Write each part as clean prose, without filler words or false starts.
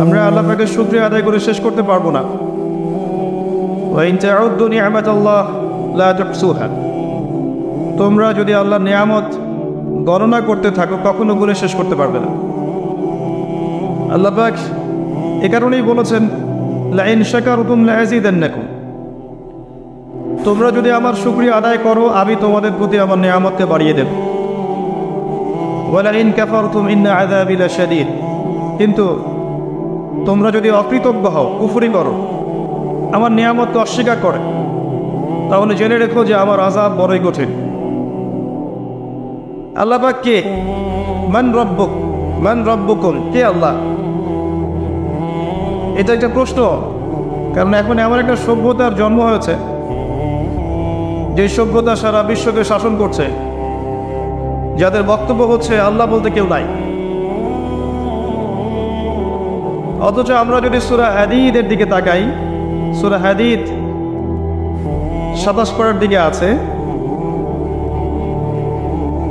আমরা আল্লাহ পাকের শুকরিয়া আদায় করে শেষ করতে পারবো না। ওয়াইন তাউদ্দু নি'মাতাল্লাহ লা তুহসুহা, তোমরা যদি আল্লাহর নিয়ামত গণনা করতে থাকো কখনো গুণে শেষ করতে পারবে না। আল্লাহ পাক এ কারণেই বলেছেন লাইন শাকারতুম লাযিদান্নাকুম, তোমরা যদি আমার শুকরিয়া আদায় করো আমি তোমাদের প্রতি আমার নিয়ামতকে বাড়িয়ে দেব। ওয়ালাইন কাফারতুম ইন্না আযাবি লাশাদীদ, কিন্তু তোমরা যদি অকৃতজ্ঞ হও, কুফরি করো, আমার নিয়ামতকে অস্বীকার করে, তাহলে জেনে রেখো যে আমার আযাব বড়ই কঠিন। আল্লাহ পাক কে? মান রব্বুক, মান রব্বুকুম, কে আল্লাহ? এটা একটা প্রশ্ন, কারণ এখন এমন একটা সভ্যতার জন্ম হয়েছে যে সভ্যতা সারা বিশ্বকে শাসন করছে, যাদের বক্তব্য হচ্ছে আল্লাহ বলতে কেউ নাই। অথচ আমরা যদি সূরা হাদীদের দিকে তাকাই, সূরা হাদীদ 27 পারার দিকে আছে,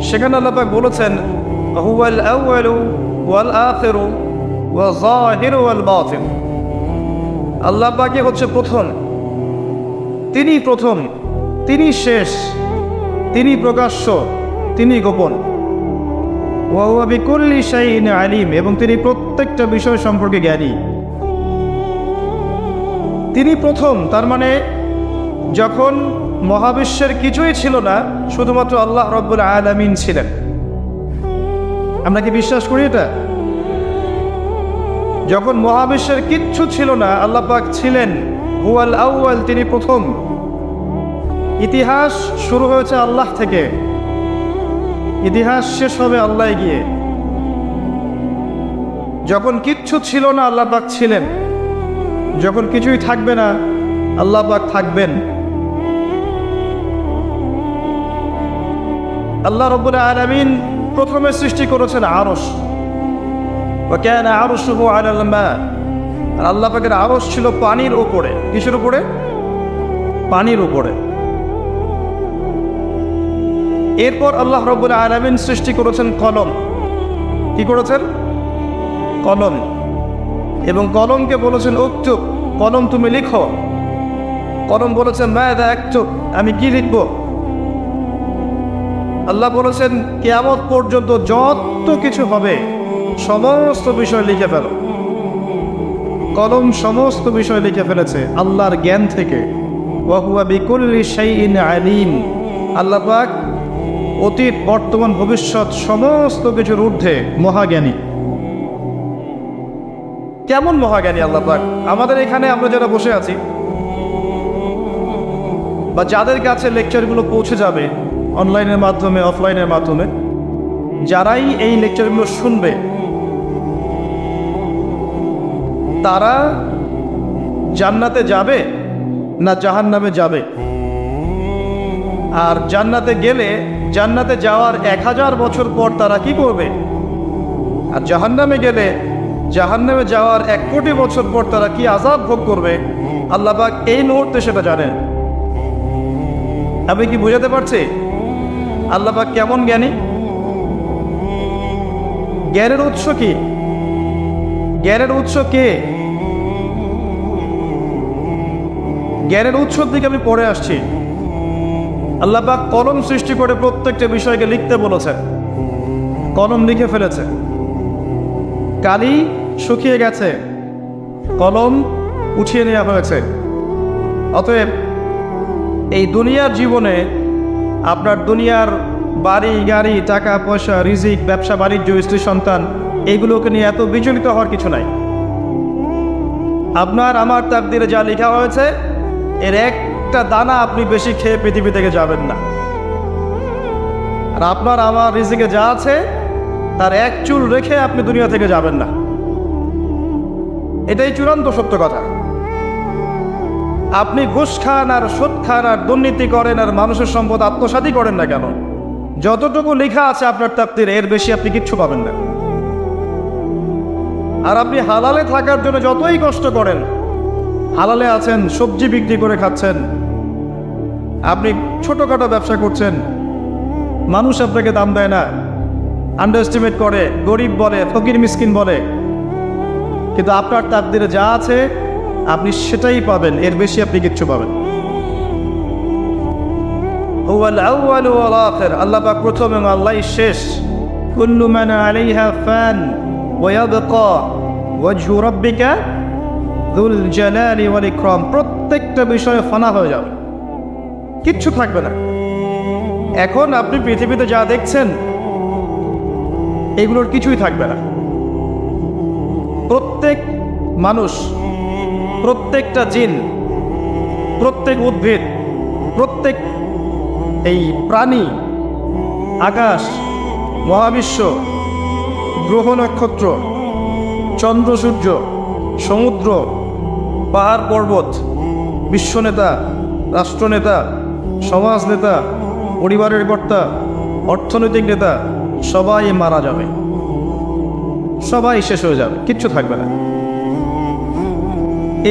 সেখানে আল্লাহ পাক বলেছেন হুয়াল আউয়ালু ওয়াল আখিরু ওয়াল যাহিরু ওয়াল বাতিন, আল্লাহ পাকই হচ্ছে প্রথম, তিনি প্রথম, তিনি শেষ, তিনি প্রকাশ্য, তিনি গোপন। ওয়া হুয়া বিকুল্লি শাইইন আলিম, এবং তিনি প্রত্যেকটা বিষয় সম্পর্কে জ্ঞানী। তিনি প্রথম, তার মানে যখন মহাবিশ্বের কিছুই ছিল না, শুধুমাত্র আল্লাহ রাব্বুল আলামিন ছিলেন। আমরা কি বিশ্বাস করি এটা? যখন মহাবিশ্বের কিচ্ছু ছিল না, আল্লাহ পাক ছিলেন হুয়াল আউয়াল, তিনি প্রথম। ইতিহাস শুরু হয়েছে আল্লাহ থেকে, ইতিহাস শেষ হবে আল্লাহ গিয়ে। যখন কিচ্ছু ছিল না আল্লাহ পাক ছিলেন, যখন কিছুই থাকবে না আল্লাহ পাক থাকবেন। আল্লাহ রাব্বুল আলামিন প্রথমে সৃষ্টি করেছেন আরশ, ওয়া কানা আরশুহু আলাল মা, আর আল্লাহ পাকের আরশ ছিল পানির উপরে। কিসের উপরে? পানির উপরে। এরপর আল্লাহ রাব্বুল আলামিন সৃষ্টি করেছেন কলম। কি করেছেন? কলম। এবং কলমকে বলেছেন উকতুব, কলম তুমি লিখো। কলম বলেছেন মাযা আকতুব, আমি কি লিখব? আল্লাহ বলেছেন কিয়ামত পর্যন্ত যত কিছু হবে সমস্ত বিষয় লিখে ফেলো। কলম সমস্ত বিষয় লিখে ফেলেছে আল্লাহর জ্ঞান থেকে। ওয়া হুয়া বিকুল্লি শাইইন আলিম, আল্লাহ পাক অতীত, বর্তমান, ভবিষ্যৎ সমস্ত কিছুর ঊর্ধ্বে মহাজ্ঞানী। কেমন মহাজ্ঞানী আল্লাহ পাক? আমাদের এখানে আমরা যারা বসে আছি বা যাদের কাছে লেকচারগুলো পৌঁছে যাবে অনলাইনের মাধ্যমে, অফলাইনের মাধ্যমে, যারাই এই লেকচারগুলো শুনবে তারা জান্নাতে যাবে না জাহান্নামে যাবে? আর জান্নাতে গেলে জান্নাতে যাওয়ার 1000 বছর পর তারা কি করবে? আর জাহান্নামে গেলে জাহান্নামে যাওয়ার 1 কোটি বছর পর তারা কি আযাব ভোগ করবে, আল্লাহ পাক এই মুহূর্তে সেটা জানেন। আমি কি বুঝাতে পারছি আল্লাহ পাক কেমন জ্ঞানী? জ্ঞানের উৎস কি? জ্ঞানের উৎস কে? জ্ঞানের উৎসর দিকে আমি পড়ে আসছি। আল্লাহ পাক কলম সৃষ্টি করে প্রত্যেকটা বিষয়কে লিখতে বলেছেন, কলম লিখে ফেলেছে। কালি শুকিয়ে গেছে, কলম উঠিয়ে নেওয়া হয়েছে। অতএব এই দুনিয়ার জীবনে আপনার দুনিয়ার বাড়ি গাড়ি, টাকা পয়সা, রিজিক, ব্যবসা বাণিজ্য, স্ত্রী সন্তান, এইগুলোকে নিয়ে এত বিচলিত হওয়ার কিছু নাই। আপনার আমার তাকদিরে যা লেখা হয়েছে এর একটা দানা আপনি বেশি খেয়ে পৃথিবী থেকে যাবেন না। আর আপনার আমার রিজিকে যা আছে তার এক চুল রেখে আপনি দুনিয়া থেকে যাবেন না। এটাই চূড়ান্ত সত্য কথা। আপনি ঘুষ খান আর সুদ খান আর দুর্নীতি করেন আর মানুষের সম্পদ আত্মসাৎই করেন না কেন, যতটুকু লেখা আছে আপনার তাকদীরে এর বেশি আপনি কিচ্ছু পাবেন না। আর আপনি হালালে থাকার জন্য যতই কষ্ট করেন, হালালে আছেন, সবজি বিক্রি করে খাচ্ছেন, আপনি ছোটোখাটো ব্যবসা করছেন, মানুষ আপনাকে দাম দেয় না, আন্ডার এস্টিমেট করে, গরিব বলে, ফকির মিসকিন বলে, কিন্তু আপনার তাকদিরে যা আছে আপনি সেটাই পাবেন, এর বেশি আপনি কিচ্ছু পাবেন। হুয়াল আউয়ালু ওয়াল আখির, আল্লাহ পাক প্রথম এবং আল্লাহই শেষ। কুল্লু মান আলাইহা ফান ওয়া ইয়াবকা ওয়াজহু রাব্বিকা যুল জালালি ওয়াল ইকরাম, প্রত্যেকটা বিষয়ে ফানা হয়ে যাবে, কিচ্ছু থাকবে না। এখন আপনি পৃথিবীতে যা দেখছেন এগুলোর কিছুই থাকবে না। প্রত্যেক মানুষ, প্রত্যেকটা জিন, প্রত্যেক উদ্ভিদ, প্রত্যেক এই প্রাণী, আকাশ, মহাবিশ্ব, গ্রহ নক্ষত্র, চন্দ্র সূর্য, সমুদ্র, পাহাড় পর্বত, বিশ্বনেতা, রাষ্ট্রনেতা, সমাজ নেতা, পরিবারের কর্তা, অর্থনৈতিক নেতা, সবাই মারা যাবে, সবাই শেষ হয়ে যাবে, কিচ্ছু থাকবে না।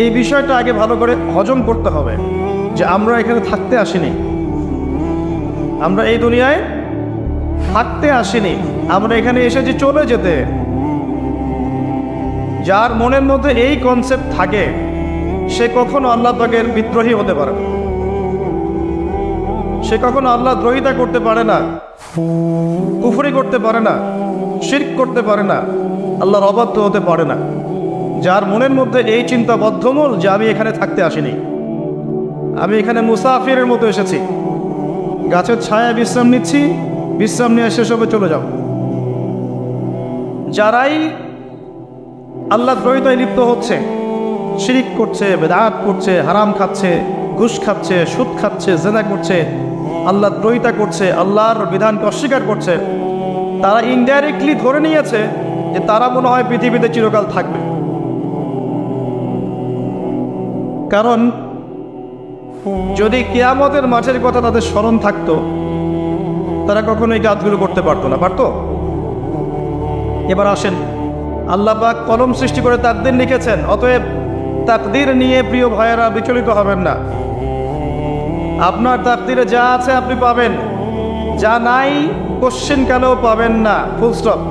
এই বিষয়টা আগে ভালো করে হজম করতে হবে যে আমরা এখানে থাকতে আসিনি, আমরা এই দুনিয়ায় থাকতে আসিনি, আমরা এখানে এসেছি চলে যেতে। যার মনের মধ্যে এই কনসেপ্ট থাকে সে কখনো আল্লাহ পাকের বিদ্রোহী হতে পারে না, সে কখনো আল্লাহ দ্রোহিতা করতে পারে না, কুফরি করতে পারে না, শিরক করতে পারে না, আল্লাহর অবাধ্য হতে পারে না। যার মনের মধ্যে এই চিন্তা বদ্ধমূল যে আমি এখানে থাকতে আসিনি, আমি এখানে মুসাফিরের মতো এসেছি, গাছের ছায়া বিশ্রাম নিচ্ছি, বিশ্রাম নিয়ে শেষ হবে চলে যাও। যারাই আল্লাহ দ্রোহিতায় লিপ্ত হচ্ছে, শিরিক করছে, বেদাত করছে, হারাম খাচ্ছে, ঘুষ খাচ্ছে, সুদ খাচ্ছে, জেনা করছে, আল্লাহ দ্রোহিতা করছে, আল্লাহর বিধানকে অস্বীকার করছে, তারা ইনডাইরেক্টলি ধরে নিয়েছে যে তারা মনে হয় পৃথিবীতে চিরকাল থাকবে। কারণ যদি কিয়ামতের মাঠের কথা তাদের স্মরণ থাকতো তারা কখনো এই কাজগুলো করতে পারতো না, পারতো? এবার আসেন, আল্লাহ পাক কলম সৃষ্টি করে তাকদীর লিখেছেন, অতএব তাকদীর নিয়ে প্রিয় ভাইয়েরা বিচলিত হবেন না। আপনার তাকদীরে যা আছে আপনি পাবেন, যা নাই কোশ্চেন কালেও পাবেন না, ফুল স্টপ।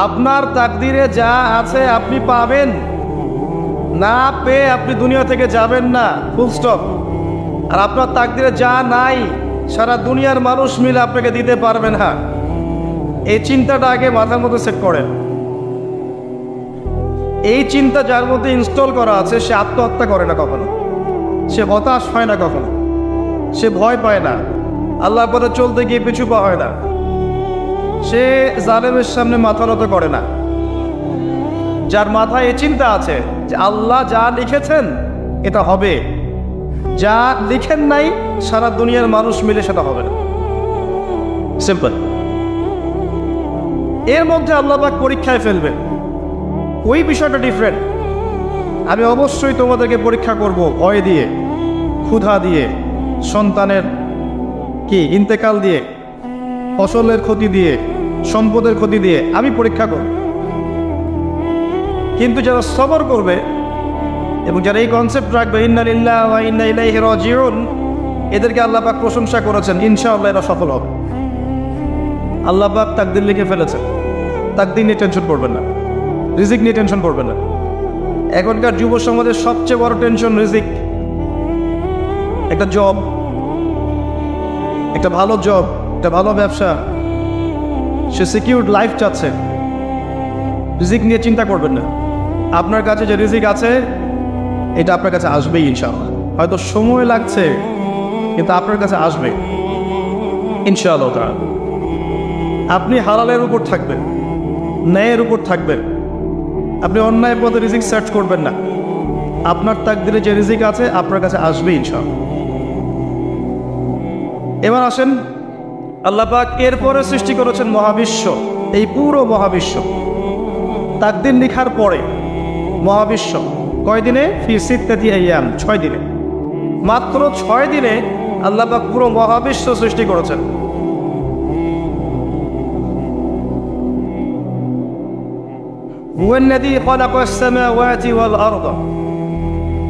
আপনার তাকদীরে যা আছে আপনি পাবেন, না পেয়ে আপনি দুনিয়া থেকে যাবেন না, ফুল স্টপ। আর আপনার তাকদীরে যা নাই সারা দুনিয়ার মানুষ মিলে আপনাকে দিতে পারবেন না, এই চিন্তাটা আগে মাথার মধ্যে সেট করেন। এই চিন্তা যার মধ্যে ইনস্টল করা আছে সে আত্মহত্যা করে না কখনো, সে হতাশ হয় না কখনো, সে ভয় পায় না, আল্লাহর পথে চলতে গিয়ে পিছু পা হয় না, সে জালেমের সামনে মাথা নত করে না। যার মাথায় এই চিন্তা আছে যে আল্লাহ যা লিখেছেন এটা হবে, যা লিখেন নাই সারা দুনিয়ার মানুষ মিলে সেটা হবে না, সিম্পল। এর মধ্যে আল্লাহ পাক পরীক্ষায় ফেলবেন, ওই বিষয়টা ডিফারেন্ট। আমি অবশ্যই তোমাদেরকে পরীক্ষা করব ভয় দিয়ে, ক্ষুধা দিয়ে, সন্তানের ইন্তেকাল দিয়ে, ফসলের ক্ষতি দিয়ে, সম্পদের ক্ষতি দিয়ে আমি পরীক্ষা করব। কিন্তু যারা সবর করবে এবং যারা এই কনসেপ্ট রাখবে ইন্না লিল্লাহি ওয়া ইন্না ইলাইহি রাজিউন, এদেরকে আল্লাহ পাক প্রশংসা করেছেন, ইনশাআল্লাহ এরা সফল হবে। আল্লাহ পাক তাকদীর লিখে ফেলেছেন, তাকদীর নিয়ে টেনশন করবেন না, রিজিক নিয়ে টেনশন করবেন না। এখনকার যুব সমাজের সবচেয়ে বড় টেনশন রিজিক। একটা জব, একটা ভালো জব, একটা ভালো ব্যবসা, সে সিকিউরড লাইফ চাচ্ছে, রিজিক নিয়ে চিন্তা করবেন না। আপনার কাছে যে রিজিক আছে এটা আপনার কাছে আসবেই ইনশাআল্লাহ, হয়তো সময় লাগছে কিন্তু আপনার কাছে আসবে ইনশাআল্লাহ তাআলা। আপনি হালালের উপর থাকবেন, ন্যায়ের উপর থাকবেন, আপনি অন্যায় পথে রিজিক সার্চ করবেন না। আপনার তাকদিরে যে রিজিক আছে আপনার কাছে আসবে ইনশাআল্লাহ। এবার আসেন, আল্লাহ পাক এরপরে সৃষ্টি করেছেন মহাবিশ্ব, এই পুরো মহাবিশ্ব। তাকদির লিখার পরে মহাবিশ্ব কয়দিনে? ফি সিত্তাতি আইয়াম, 6 দিনে। মাত্র 6 দিনে আল্লাহ পাক পুরো মহাবিশ্ব সৃষ্টি করেছেন। হুয়াল্লাযী খালাকাস সামাওয়াতি ওয়াল আরদা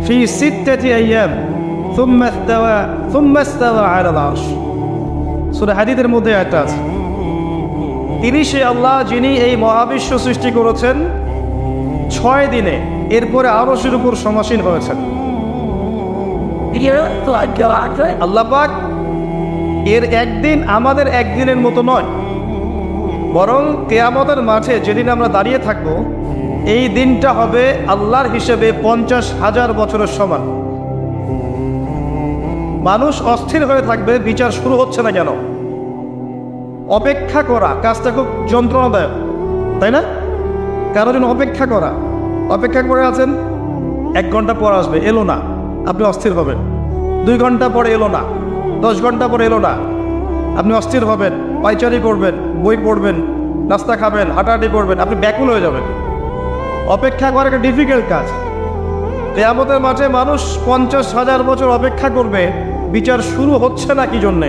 ফি সিত্তাতি আইয়াম সুম্মা ইস্তাওয়া আলাল আরশ। সূরা হাদীদের মধ্যে একটা আছে, তিনি সে আল্লাহ যিনি এই মহাবিশ্ব সৃষ্টি করেছেন 6 দিনে, এরপরে আরশের উপর সমাসীন হয়েছেন। আল্লাহ পাক এর একদিন আমাদের একদিনের মতো নয়, বরং কিয়ামতের মাঠে যেদিন আমরা দাঁড়িয়ে থাকব, এই দিনটা হবে আল্লাহর হিসেবে 50,000 বছরের সমান। মানুষ অস্থির হয়ে থাকবে, বিচার শুরু হচ্ছে না কেন। অপেক্ষা করা কাজটা খুব যন্ত্রণাদায়ক, তাই না? কারোর জন্য অপেক্ষা করা, অপেক্ষা করে আছেন, 1 ঘন্টা পর আসবে, এলো না, আপনি অস্থির হবেন। 2 ঘন্টা পরে এলো না, 10 ঘন্টা পরে এলো না, আপনি অস্থির হবেন, পাইচারি করবেন, বই পড়বেন, নাস্তা খাবেন, হাঁটাহাঁটি করবেন, আপনি ব্যাকুল হয়ে যাবেন। অপেক্ষা করা একটা ডিফিকাল্ট কাজ। কিয়ামতের মাঠে মানুষ 50,000 বছর অপেক্ষা করবে, বিচার শুরু হচ্ছে না কি জন্যে।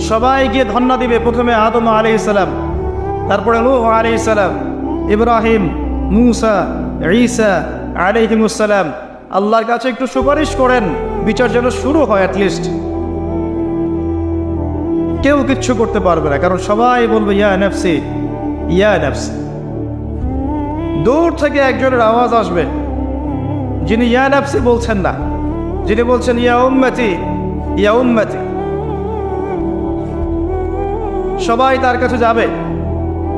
সবাই গিয়ে ধন্না দিবে, প্রথমে আদম আলাইহিস সালাম, তারপরে নূহ আলাইহিস সালাম, ইব্রাহিম, মূসা, ঈসা আলাইহিমুস সালাম। আল্লাহর কাছে একটু সুপারিশ করেন, বিচার যেন শুরু হয় অ্যাটলিস্ট। কেউ কিচ্ছু করতে পারবে না, কারণ সবাই বলবে ইয়া নাফসি, ইয়া নাফসি। দূর থেকে একজনের আওয়াজ আসবে, যিনি ইয়া নাফসি বলছেন না, যিনি বলছেন ইয়া উম্মতি, ইয়া উম্মতি। সবাই তার কাছে যাবে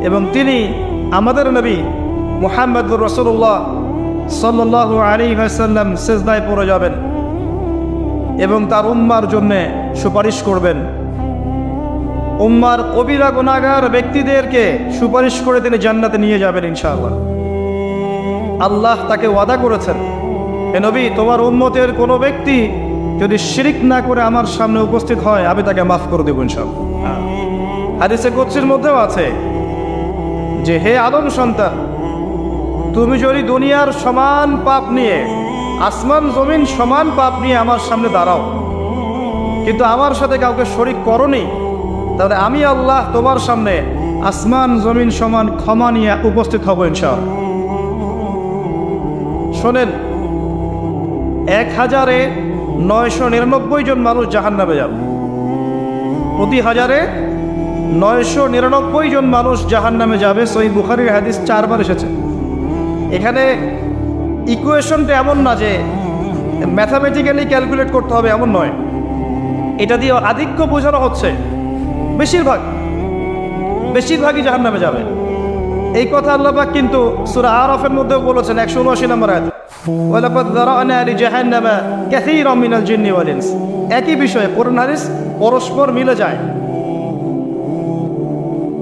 এবং তিনি আমাদের নবী মুহাম্মদুর রাসূলুল্লাহ সাল্লাল্লাহু আলাইহি ওয়াসাল্লাম সিজদায় পড়ে যাবেন এবং তার উম্মার জন্য সুপারিশ করবেন। উম্মার কবিরা গুনাহগার ব্যক্তিদেরকে সুপারিশ করে তিনি জান্নাতে নিয়ে যাবেন ইনশাআল্লাহ। আল্লাহ তাকে ওয়াদা করেছেন, হে নবী, তোমার উম্মতের কোনো ব্যক্তি যদি শিরিক না করে আমার সামনে উপস্থিত হয়, আমি তাকে মাফ করে দেব ইনশাআল্লাহ। হাদিসে কুদসির মধ্যেও আছে যে, হে আদম সন্তান, তুমি যদি দুনিয়ার সমান পাপ নিয়ে, আসমান জমিন সমান পাপ নিয়ে আমার সামনে দাঁড়াও, কিন্তু আমার সাথে কাউকে শরিক করনি, তাহলে আমি আল্লাহ তোমার সামনে আসমান জমিন সমান ক্ষমা নিয়ে উপস্থিত হব ইনশাআল্লাহ। শোনেন, 1999 জন মানুষ জাহান্নামে যাবে, প্রতি 1999 জন মানুষ জাহান্নামে যাবে। সহিহ বুখারীর হাদিস 4 বার এসেছে। এখানে ইকুয়েশনটা এমন না যে ম্যাথামেটিক্যালি ক্যালকুলেট করতে হবে, এমন নয়। এটা দিয়ে আধিক্য বোঝানো হচ্ছে, বেশিরভাগই জাহান্নামে যাবে। এই কথা আল্লাহ পাক কিন্তু সূরা আরাফের মধ্যেও বলেছেন, 179 নম্বর আয়াত, ওয়ালাকাদ যারানা লিজাহান্নামা কাসীরাম মিনাল জিন্নি ওয়াল ইনস। একই বিষয়ে কোরআন হাদিস পরস্পর মিলে যায়।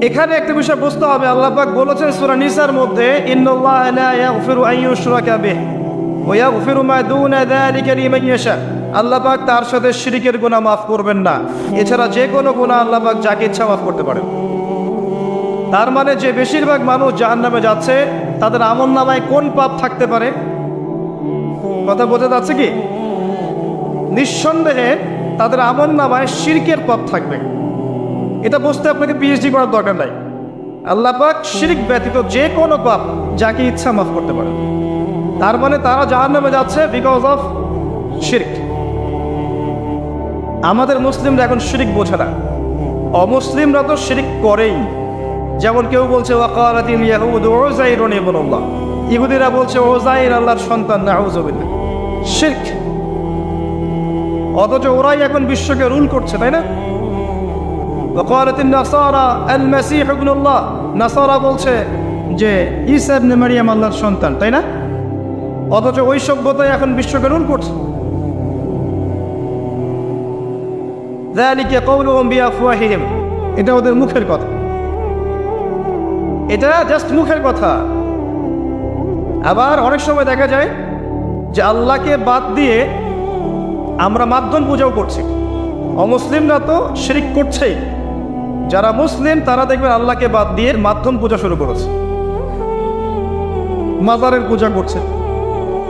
এখানে একটা বিষয় বুঝতে হবে, আল্লাহ পাক বলেছেন সূরা নিসার মধ্যে, ইন্নাল্লাহা লা ইয়াগফিরু আন ইউশরাকা বিহি ওয়া ইয়াগফিরু মা দুনা যালিকা লিমান ইয়াশা। আল্লাহ পাক তার সাথে শিরকের গুনাহ মাফ করবেন না, এছাড়া যে কোনো গুনাহ আল্লাহ পাক যাকে ইচ্ছা মাফ করতে পারেন। তার মানে যে বেশিরভাগ মানুষ জাহান্নামে যাচ্ছে, তাদের আমলনামায় কোন পাপ থাকতে পারে? কথা বোঝা যাচ্ছে কি? নিঃসন্দেহে তাদের আমলনামায় শিরকের পাপ থাকবে। এটা বুঝতে আপনাকে পিএইচডি করার দরকার নাই। আল্লাহ পাক শিরক ব্যতীত যে কোনো পাপ যাকে ইচ্ছা মাফ করতে পারে। তার মানে তারা জাহান্নামে যাচ্ছে বিকজ অফ শিরক। আমাদের মুসলিমরা এখন শিরক বোঝে না, অমুসলিমরা তো শিরক করেই। যেমন কেউ বলছে ওয়াকালাতিল ইয়াহুদু উযাইরুন ইবনুল্লাহ, ইহুদিরা বলছে উযাইর আল্লাহর সন্তান, নাউযুবিল্লাহ, শিরক। অথচ ওরাই এখন বিশ্বকে রুল করছে, তাই না? ওয়াকালাতিন নাসারা আল মাসীহ ইবনুল্লাহ, নাসারা বলছে যে ঈসা ইবনে মারইয়াম আল্লাহর সন্তান, তাই না? অথচ ওই সভ্যতাই এখন বিশ্বকে রুল করছে। যালিকা কাউলুহুম বিআফওয়াহিহিম, এটা ওদের মুখের কথা, এটা জাস্ট মুখের কথা। আবার অনেক সময় দেখা যায় যে আল্লাহকে বাদ দিয়ে আমরা মাধ্যম পূজাও করছি। অমুসলিমরা তো শিরক করছেই, যারা মুসলিম তারা দেখবেন আল্লাহকে বাদ দিয়ে মাধ্যম পূজা শুরু করেছে। মাজারের পূজা করছে,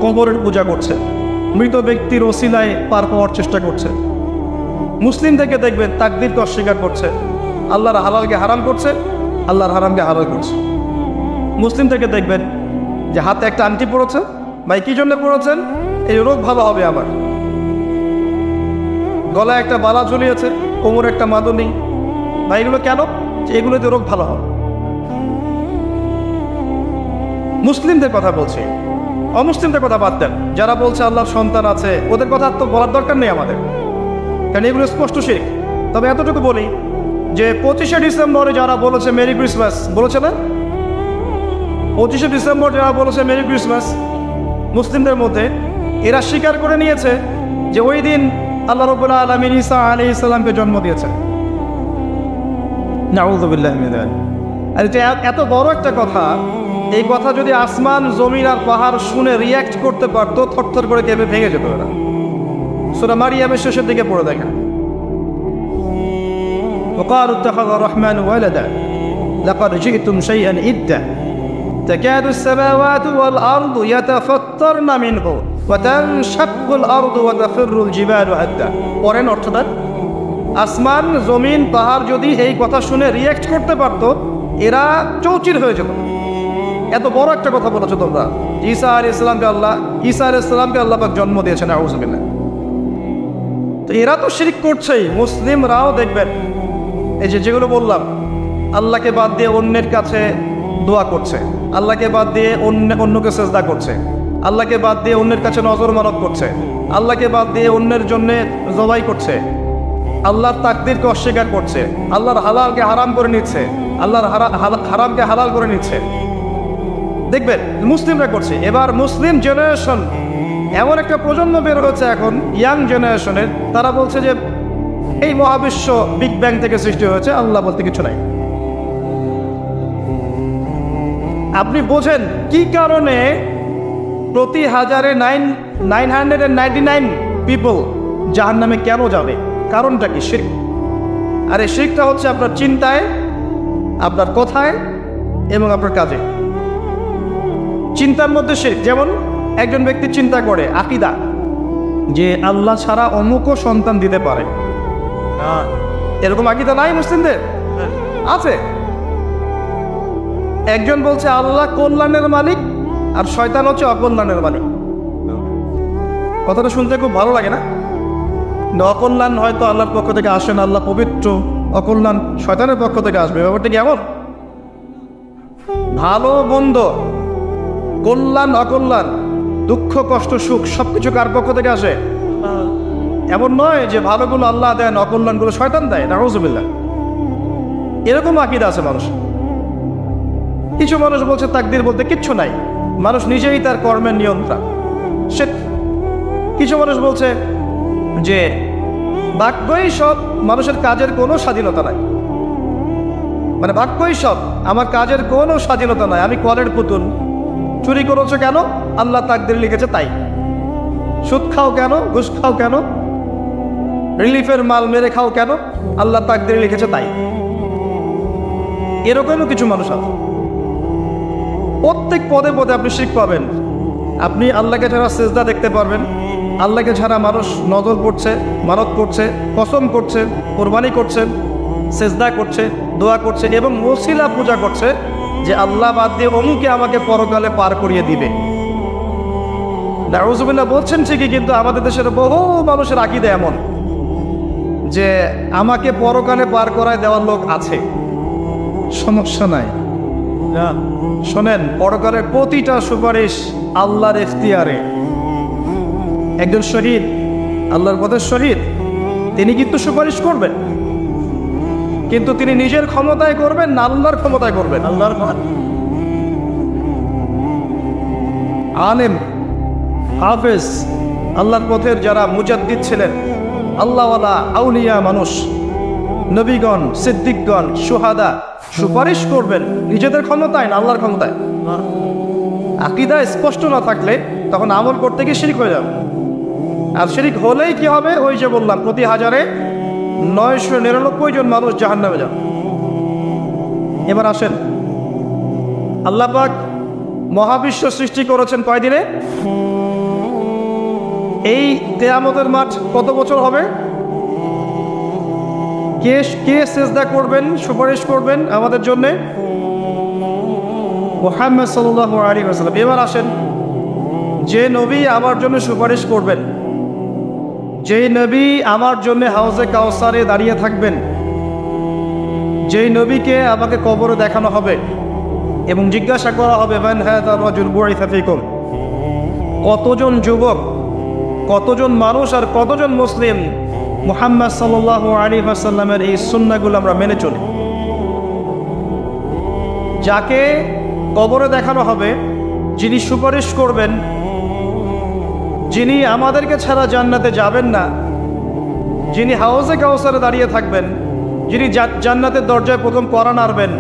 কবরের পূজা করছে, মৃত ব্যক্তির ওসিলায় পার পাওয়ার চেষ্টা করছে। মুসলিম থেকে দেখবেন তাকদীরকে অস্বীকার করছে, আল্লাহর হালালকে হারাম করছে, আল্লাহর হারামকে হালাল করছে। মুসলিম থেকে দেখবেন যে হাতে একটা আংটি পড়েছে, ভাই কি জন্য পড়েছেন? এই রোগ ভালো হবে আমার। গলায় একটা বালা ঝুলিয়েছে, কোমরে একটা মাদুনি, ভাই এগুলো কেন? এগুলোতে রোগ ভালো হবে। মুসলিমদের কথা বলছি, অমুসলিমদের কথা বাদ দেন। যারা বলছে আল্লাহর সন্তান আছে, ওদের কথা তো বলার দরকার নেই আমাদের, কারণ এগুলো স্পষ্ট শিরক। তবে এতটুকু বলি যে 25শে ডিসেম্বরে যারা বলেছে মেরি ক্রিসমাস, বলেছে না? 25শে ডিসেম্বর যারা বলেছে মেরি ক্রিসমাস মুসলিমদের মধ্যে, এরা স্বীকার করে নিয়েছে যে ওই দিন আল্লাহ রাব্বুল আলামিন ঈসা আলাইহিস সালামকে জন্ম দিয়েছেন। নাউযুবিল্লাহি মিন যালিক। আর এটা এত বড় একটা কথা, এই কথা যদি আসমান জমিন আর পাহাড় শুনে রিয়্যাক্ট করতে পারতো, থরথর করে কেঁপে ভেঙে যেত এরা। সূরা মারিয়ামের শেষের দিকে পড়ে দেখেন, وقالوا اتخذ الرحمن ولدا لقد جئتم شيئا إدا تكاد السماوات والأرض يتفطرن منه وتنشق الأرض وتخر الجبال هدا। পরেন অর্থটা, আসমান জমিন পাহাড় যদি এই কথা শুনে রিয়্যাক্ট করতে পারতো, এরা চৌচির হয়ে যেত। এত বড় একটা কথা বলেছো তোমরা, ঈসা আলাইহিস সালামকে আল্লাহ পাক জন্ম দিয়েছেন, আউযুবিল্লাহ। তো এরা তো শিরক করছেই। মুসলিমরাও দেখবেন এই যেগুলো বললাম, আল্লাহকে বাদ দিয়ে অন্যের কাছে দোয়া করছে, আল্লাহকে বাদ দিয়ে অন্যকে সেজদা করছে, আল্লাহকে বাদ দিয়ে অন্যের কাছে নজর মানত করছে, আল্লাহকে বাদ দিয়ে অন্যের জন্য জবাই করছে, আল্লাহর তাকদীরকে অস্বীকার করছে, আল্লাহর হালালকে হারাম করে নিচ্ছে, আল্লাহর হারামকে হালাল করে নিচ্ছে। দেখবেন মুসলিমরা করছে। এবার মুসলিম জেনারেশন, এমন একটা প্রজন্ম বের হচ্ছে এখন, ইয়াং জেনারেশনের, তারা বলছে যে এই মহাবিশ্ব বিগ ব্যাং থেকে সৃষ্টি হয়েছে, আল্লাহ বলতে কিছু নাই। আপনি বোঝেন কি কারণে প্রতি হাজারে 999 পিপল জাহান্নামে কেন যাবে? কারণটা কি? শিরক। আর এই শিরকটা হচ্ছে আপনার চিন্তায়, আপনার কথায় এবং আপনার কাজে। চিন্তার মধ্যে শিরক। যেমন একজন ব্যক্তি চিন্তা করে আকীদা যে আল্লাহ ছাড়া অমুকও সন্তান দিতে পারে, এরকম আকীদা নাই মুসলিমদের? আছে। একজন বলছে আল্লাহ কল্যাণের মালিক আর শয়তান হচ্ছে অকল্যাণের মালিক। কথাটা শুনতে খুব ভালো লাগে না? অকল্যাণ হয়তো আল্লাহর পক্ষ থেকে আসে না, আল্লাহ পবিত্র, অকল্যাণ শয়তানের পক্ষ থেকে আসবে। ব্যাপারটা কি এমন? ভালো মন্দ, কল্যাণ অকল্যাণ, দুঃখ কষ্ট সুখ সবকিছু কার পক্ষ থেকে আসে? এমন নয় যে ভালোগুলো আল্লাহ দেন, অকল্যাণগুলো শয়তান দেয়। নাউযুবিল্লাহ। এরকম আকীদা আছে মানুষ। কিছু মানুষ বলছে তাকদীর বলতে কিচ্ছু নাই, মানুষ নিজেই তার কর্মের নিয়ন্ত্রণ। কিছু মানুষ বলছে যে ভাগ্যই সব, মানুষের কাজের কোনো স্বাধীনতা নাই। মানে ভাগ্যই সব, আমার কাজের কোনো স্বাধীনতা নাই, আমি কলের পুতুল। চুরি করেছো কেন? আল্লাহ তাকদীর লিখেছে তাই। সুদ খাও কেন? ঘুষ খাও কেন? রিলিফের মাল মেরে খাও কেন? আল্লাহ তাকদীর লিখেছে তাই। এরকমও কিছু মানুষ আছে। প্রত্যেক পদে পদে আপনি শিরক পাবেন। আপনি আল্লাহকে ছাড়া সেজদা দেখতে পারবেন, আল্লাহকে ছাড়া মানুষ নজর পড়ছে, মানত করছে, কসম করছে, কোরবানি করছে, সেজদা করছে, দোয়া করছে এবং ওসিলা পূজা করছে যে আল্লাহ বাদ দিয়ে অমুকে আমাকে পরকালে পার করিয়ে দিবে। নাউযুবিল্লাহ বলছেন ঠিকই, কিন্তু আমাদের দেশের বহু মানুষের আকীদা এমন যে আমাকে পরকালে পার করায় দেওয়ার লোক আছে, সমস্যা নাই। শোনেন, পরকালের প্রতিটা সুপারিশ আল্লাহর এখতিয়ারে। একজন শহীদ, আল্লাহর পথের শহীদ, তিনি কিন্তু সুপারিশ করবেন, কিন্তু তিনি নিজের ক্ষমতায় করবেন না আল্লাহর ক্ষমতায় করবেন? আল্লাহর। আলেম, হাফেজ, আল্লাহর পথের যারা মুজাদ্দিদ ছিলেন, আল্লাহওয়ালা আউলিয়া মানুষ, নবীগণ, সিদ্দিকগণ, শুহাদা, সুপারিশ করবেন নিজেদের ক্ষমতায় না আল্লাহর ক্ষমতায়? আকীদা স্পষ্ট না থাকলে তখন আমল করতে গিয়ে শিরক হয়ে যাবে। আর শিরক হলেই কি হবে? ওই যে বললাম, প্রতি হাজারে 999 জন মানুষ জাহান্নামে যাবে। এবার আসেন, আল্লাহ পাক মহাবিশ্ব সৃষ্টি করেছেন কয়দিনে? এই কিয়ামতের মাঠ কত বছর হবে? কে সেজদা করবেন, সুপারিশ করবেন আমাদের জন্যে? মুহাম্মদ সাল্লাল্লাহু আলাইহি ওয়াসাল্লাম। এবার আসেন, যে নবী আমার জন্য সুপারিশ করবেন, যেই নবী আমার জন্য হাউজে কাউসারে দাঁড়িয়ে থাকবেন, যেই নবীকে আমাকে কবরে দেখানো হবে, এবং জিজ্ঞাসা করা হবে মান হাযা রাজুল বুইসা ফীকুম, কতজন যুবক, কতজন মানুষ আর কতজন মুসলিম মুহাম্মদ সাল্লাল্লাহু আলাইহি ওয়াসাল্লামের এই সুন্নাহগুলো আমরা মেনে চলি। যাকে কবরে দেখানো হবে, যিনি সুপারিশ করবেন, যিনি আমাদেরকে ছাড়া জান্নাতে যাবেন না, যিনি হাউজে কাউসারে দাঁড়িয়ে থাকবেন, যিনি জান্নাতের দরজায় প্রথম কড়া নাড়বেন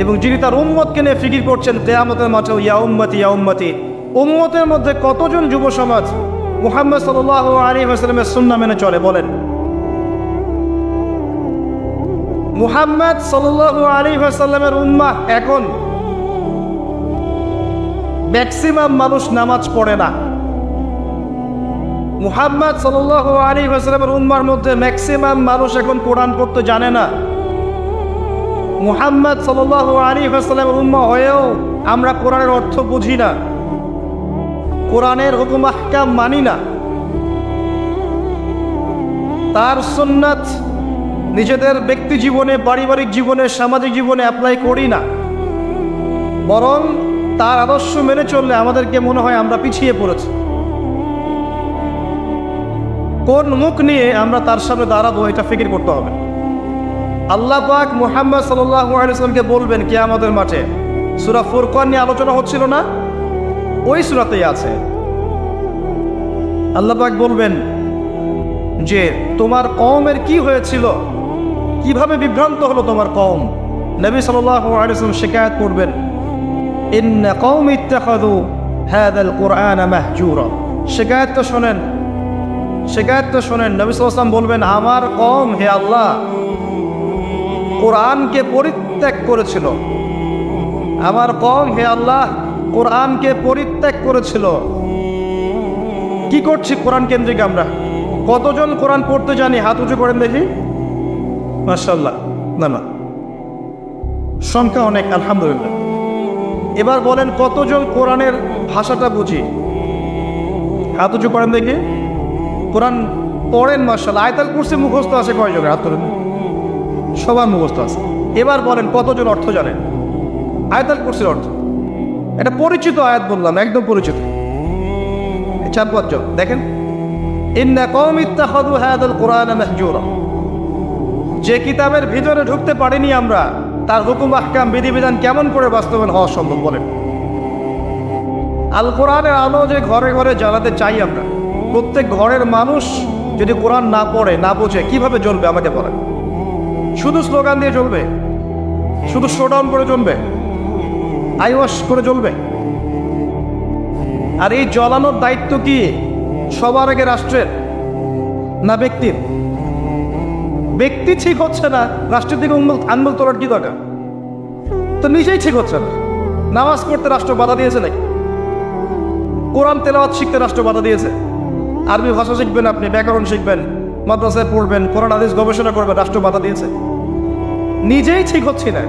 এবং যিনি তার উম্মতকে নিয়ে ফিকির করছেন কিয়ামতের মাঠে, ইয়া উম্মতি ইয়া উম্মতি, উম্মতের মধ্যে কতজন যুব সমাজ মুহাম্মদ সাল্লাল্লাহু আলাইহি ওয়াসাল্লামের সুন্নাহ মেনে চলে? বলেন। মুহাম্মদ সাল্লাল্লাহু আলাইহি ওয়াসাল্লামের উম্মাহ এখন ম্যাক্সিমাম মানুষ নামাজ পড়ে না। মুহাম্মদ সাল্লাল্লাহু আলাইহি ওয়াসাল্লামের উম্মার মধ্যে ম্যাক্সিমাম মানুষ এখন কোরআন পড়তে জানে না। মুহাম্মদ সাল্লাল্লাহু আলাইহি ওয়াসাল্লামের উম্মাহ হয়েও আমরা কোরআনের অর্থ বুঝি না, কোরআনের হুকুম আহকাম মানি না, তার সুন্নাত নিজেদের ব্যক্তি জীবনে, পারিবারিক জীবনে, সামাজিক জীবনে অ্যাপ্লাই করি না, বরং তার আদর্শ মেনে চললে আমাদেরকে মনে হয় আমরা পিছিয়ে পড়েছি। কোন মুখ নিয়ে আমরা তার সামনে দাঁড়াবো এটা ফিকির করতে হবে। আল্লাহ পাক মুহাম্মদ সাল্লাল্লাহু আলাইহি ওয়াসাল্লামকে বলবেন কিয়ামতের মাঠে, সূরা ফুরকান নিয়ে আলোচনা হচ্ছিল না, ওই সূরাতেই আছে। আল্লাহ পাক বলবেন যে তোমার কওমের কি হয়েছিল, কিভাবে বিভ্রান্ত হলো তোমার কওম। নবী সাল্লাল্লাহু আলাইহি ওয়াসাল্লাম শিকায়াত করবেন, ইন্না কওমি ইত্তাখাযু হাযাল কুরআনা মাহজুরা। শিকায়াতটা শোনেন, শিকায়াতটা শোনেন। নবী সাল্লাল্লাহু আলাইহি ওয়াসাল্লাম বলবেন, আমার কওম হে আল্লাহ কোরআনকে পরিত্যাগ করেছিল, আমার কওম হে আল্লাহ কোরআনকে পরিত্যাগ করেছিল। কি করছি কোরআন কেন্দ্রিক আমরা? কতজন কোরআন পড়তে জানি? হাত উঁচু করেন দেখি। মাশাআল্লাহ, না না, সংখ্যা অনেক, আলহামদুলিল্লাহ। এবার বলেন কতজন কোরআনের ভাষাটা বুঝি? হাত উঁচু করেন দেখি। কোরআন পড়েন মাশাআল্লাহ। আয়াতুল কুরসি মুখস্থ আছে কয়জনের? হাত তোলেন। সবার মুখস্থ আছে। এবার বলেন কতজন অর্থ জানেন আয়াতুল কুরসির অর্থ? এটা পরিচিত আয়াত বললাম, একদম পরিচিত। 4-5 জন দেখেন, ইন্না কওমি ইত্তাখাযু হাযাল কুরআনা মাহজুরা। যে কিতাবের ভিতরে ঢুকতে পারিনি আমরা, তার হুকুম আহকাম বিধিবিধান কেমন করে বাস্তবায়ন হওয়া সম্ভব বলেন? আল কোরআনের আলো যে ঘরে ঘরে জ্বালাতে চাই আমরা, প্রত্যেক ঘরের মানুষ যদি কোরআন না পড়ে, না বোঝে, কিভাবে জ্বলবে আমাকে বলেন? শুধু স্লোগান দিয়ে জ্বলবে? শুধু শোডাউন করে জ্বলবে? আইওয়াশ করে জ্বলবে? আর এই জ্বলানোর দায়িত্ব কি সবার আগে রাষ্ট্রের না ব্যক্তির? ব্যক্তি ঠিক হচ্ছে না, রাষ্ট্রের দিকে আঙ্গুল তোলার কি দরকার? তো নিজেই ঠিক হচ্ছে না। নামাজ পড়তে রাষ্ট্র বাধা দিয়েছে নাকি? কোরআন তেলাওয়াত শিখতে রাষ্ট্র বাধা দিয়েছে? আরবি ভাষা শিখবেন, আপনি ব্যাকরণ শিখবেন, মাদ্রাসায় পড়বেন, কোরআন হাদিস গবেষণা করবেন, রাষ্ট্র বাধা দিয়েছে? নিজেই ঠিক হচ্ছে না,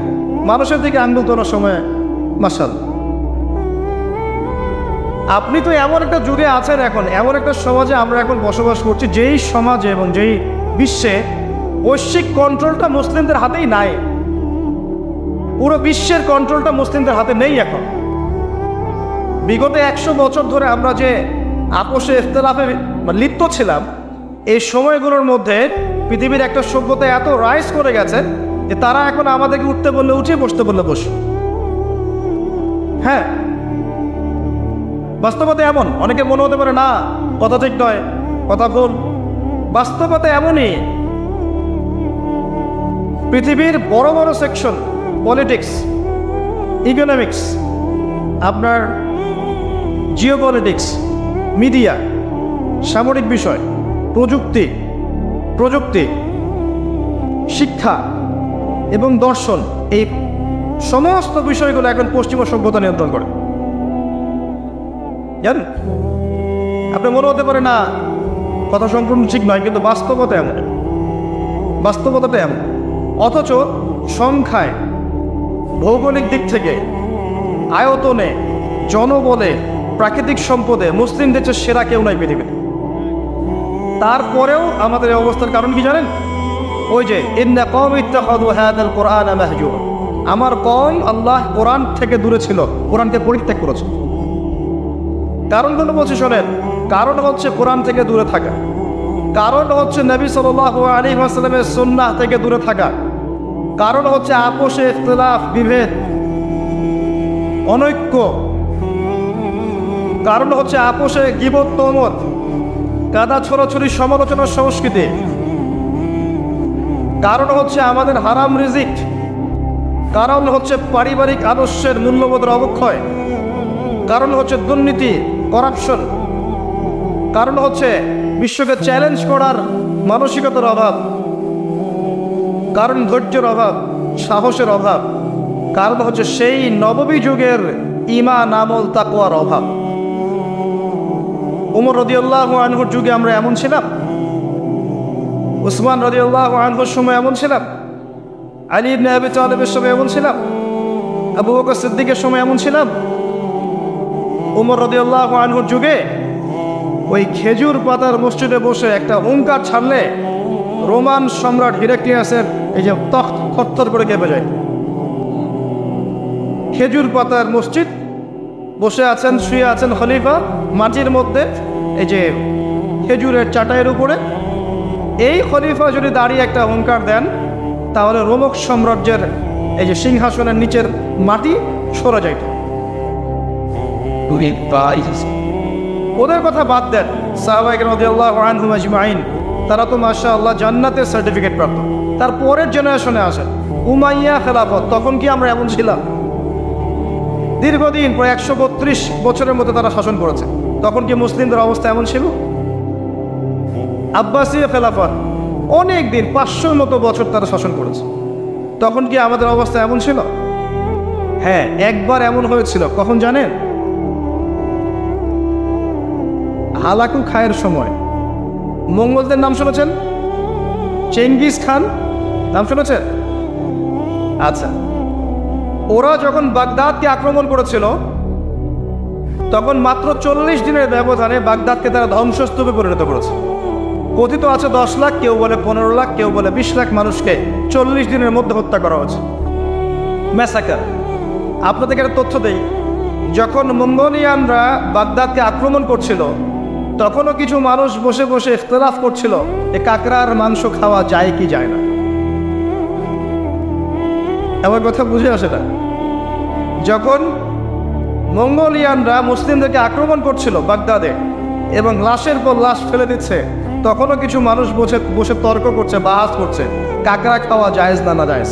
মানুষের দিকে আঙ্গুল তোলার সময়। মাশাআল্লাহ, আপনি তো এমন একটা যুগে আছেন, এখন এমন একটা সমাজে আমরা এখন বসবাস করছি, যেই সমাজে এবং যেই বিশ্বে বৈশ্বিক কন্ট্রোলটা মুসলিমদের হাতেই নাই। পুরো বিশ্বের কন্ট্রোলটা মুসলিমদের হাতে নেই এখন। বিগত 100 বছর ধরে আমরা যে আপোষে ইখতিলাফে লিপ্ত ছিলাম, এই সময়গুলোর মধ্যে পৃথিবীর একটা সভ্যতা এত রাইজ করে গেছে যে তারা এখন আমাদেরকে উঠতে বললে উঠে, বসতে বললে বসে। হ্যাঁ, বাস্তবতা এমন। অনেকে মনে হতে পারে না কথা ঠিক নয়, কথা ভুল। বাস্তবতা এমনই। পৃথিবীর বড় বড় সেকশন, পলিটিক্স, ইকোনমিক্স, আপনার জিওপলিটিক্স, মিডিয়া, সামরিক বিষয়, প্রযুক্তি, শিক্ষা এবং দর্শন, এই সমস্ত বিষয়গুলো এখন পশ্চিমা সভ্যতা নিয়ন্ত্রণ করে। জানেন, আপনি মনে হতে পারে না কথা সম্পূর্ণ ঠিক নয়, কিন্তু বাস্তবতা এমন, বাস্তবতাটা এমন। অথচ সংখ্যায়, ভৌগোলিক দিক থেকে, আয়তনে, জনবলে, প্রাকৃতিক সম্পদে মুসলিম দেশের সেরা কেউ নাই পৃথিবীতে। তারপরেও আমাদের এই অবস্থার কারণ কি জানেন? ওই যে ইন্না কওমি ইত্তাখাযু হাযাল কুরআনা মাহজুরা। আমার কওম আল্লাহ কোরআন থেকে দূরে ছিল, কোরআনকে পরিত্যাগ করেছে। কারণগুলো বলছি শোনেন। কারণ হচ্ছে কোরআন থেকে দূরে থাকা, কারণ হচ্ছে নবী সাল্লাল্লাহু আলাইহি ওয়াসাল্লামের সুন্নাহ থেকে দূরে থাকা, কারণ হচ্ছে আপোষে ইখতিলাফ, বিভেদ, অনৈক্য, কারণ হচ্ছে আপোষে গীবত, তহমত, কাদা ছড়াছড়ি, সমালোচনার সংস্কৃতি, কারণ হচ্ছে আমাদের হারাম রিজিক, কারণ হচ্ছে পারিবারিক আদর্শের মূল্যবোধের অবক্ষয়, কারণ হচ্ছে দুর্নীতি, করাপশন, কারণ হচ্ছে বিশ্বকে চ্যালেঞ্জ করার মানসিকতার অভাব, কারণ ধৈর্যের অভাব, সাহসের অভাব, কারণ হচ্ছে সেই নববী যুগের ঈমান, আমল, তাকওয়ার অভাব। উমর রাদিয়াল্লাহু আনহুর যুগে আমরা এমন ছিলাম? উসমান রাদিয়াল্লাহু আনহুর সময় এমন ছিলাম? আলী ইবনে আবি তালেবের সময় এমন ছিলাম? আবু বকর সিদ্দিকের সময় এমন ছিলাম? উমর রাদিয়াল্লাহু আনহুর যুগে ওই খেজুর পাতার মসজিদে বসে একটা হুঙ্কার ছাড়লে রোমান সম্রাট হিরাক্লিয়াসের এই যে তখ্ত থরথর করে কেঁপে যায়। খেজুর পাতার মসজিদ, বসে আছেন, শুয়ে আছেন খলিফা মাটির মধ্যে, এই যে খেজুরের চাটাইয়ের উপরে। এই খলিফা যদি দাঁড়িয়ে একটা হুঙ্কার দেন, তাহলে রোমক সাম্রাজ্যের এই যে সিংহাসনের নিচের মাটি সরে যাইত। ওদের কথা বাদ দেন, সাহাবায়ে রাদিয়াল্লাহু আনহুম আজমাইন, তারা তো মাশাআল্লাহ জান্নাতের সার্টিফিকেট প্রাপ্ত। তার পরের জেনারেশনে আসেন উমাইয়া খেলাফত, তখন কি আমরা এমন ছিলাম? দীর্ঘদিন প্রায় 132 বছরের মতো তারা শাসন করেছে, তখন কি মুসলিমদের অবস্থা এমন ছিল? আব্বাসীয় খেলাফত অনেক দিন, 500 মতো বছর তারা শাসন করেছে, তখন কি আমাদের অবস্থা এমন ছিল? হ্যাঁ, একবার এমন হয়েছিল। কখন জানেন? হালাকু খায়ের সময়। মঙ্গলদের নাম শুনেছেন? চেঙ্গিস খান নাম শুনেছেন? আচ্ছা, ওরা যখন বাগদাদকে আক্রমণ করেছিল, তখন মাত্র 40 দিনের ব্যবধানে বাগদাদকে তারা ধ্বংসস্তূপে পরিণত করেছে। কথিত আছে 10 লাখ, কেউ বলে 15 লাখ, কেউ বলে 20 লাখ মানুষকে 40 দিনের মধ্যে হত্যা করা হয়েছে। ম্যাসাকার। আপনাদেরকে একটা তথ্য দেই, যখন মঙ্গোলিয়ানরা বাগদাদকে আক্রমণ করছিল, তখনও কিছু মানুষ বসে বসে ইখতিলাফ করছিল যে কাকড়ার মাংস খাওয়া যায় কি যায় না। এমন কথা বুঝে আসে না? যখন মঙ্গোলিয়ানরা মুসলিমদেরকে আক্রমণ করছিল বাগদাদে এবং লাশের পর লাশ ফেলে দিচ্ছে, তখনও কিছু মানুষ বসে বসে তর্ক করছে, বাহাস করছে কাকড়া খাওয়া জায়েজ না না জায়েজ।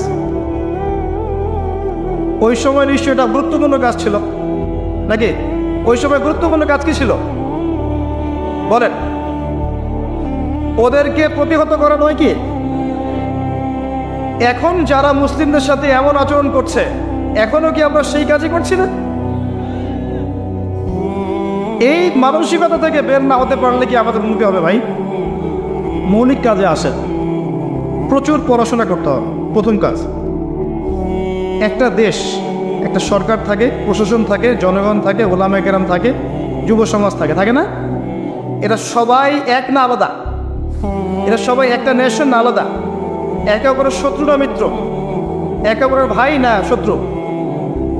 ওই সময় নিশ্চয়ই এটা গুরুত্বপূর্ণ কাজ ছিল নাকি? ওই সময় গুরুত্বপূর্ণ কাজ কি ছিল বলেন? ওদেরকে প্রতিহত করা নয় কি? এখন যারা মুসলিমদের সাথে এমন আচরণ করছে, এখনো কি আমরা সেই কাজই করছি না? এই মানসিকতা থেকে বের না হতে পারলে কি আমাদের মুখে হবে ভাই? মৌলিক কাজে আসেন, প্রচুর পড়াশোনা করতে হবে। প্রথম কাজ, একটা দেশ, একটা সরকার থাকে, প্রশাসন থাকে, জনগণ থাকে, ওলামায়ে কেরাম থাকে, যুব সমাজ থাকে, থাকে না? এরা সবাই এক না আলাদা? এরা সবাই একটা নেশন না আলাদা? একে অপরের শত্রু না মিত্র? একে অপরের ভাই না শত্রু?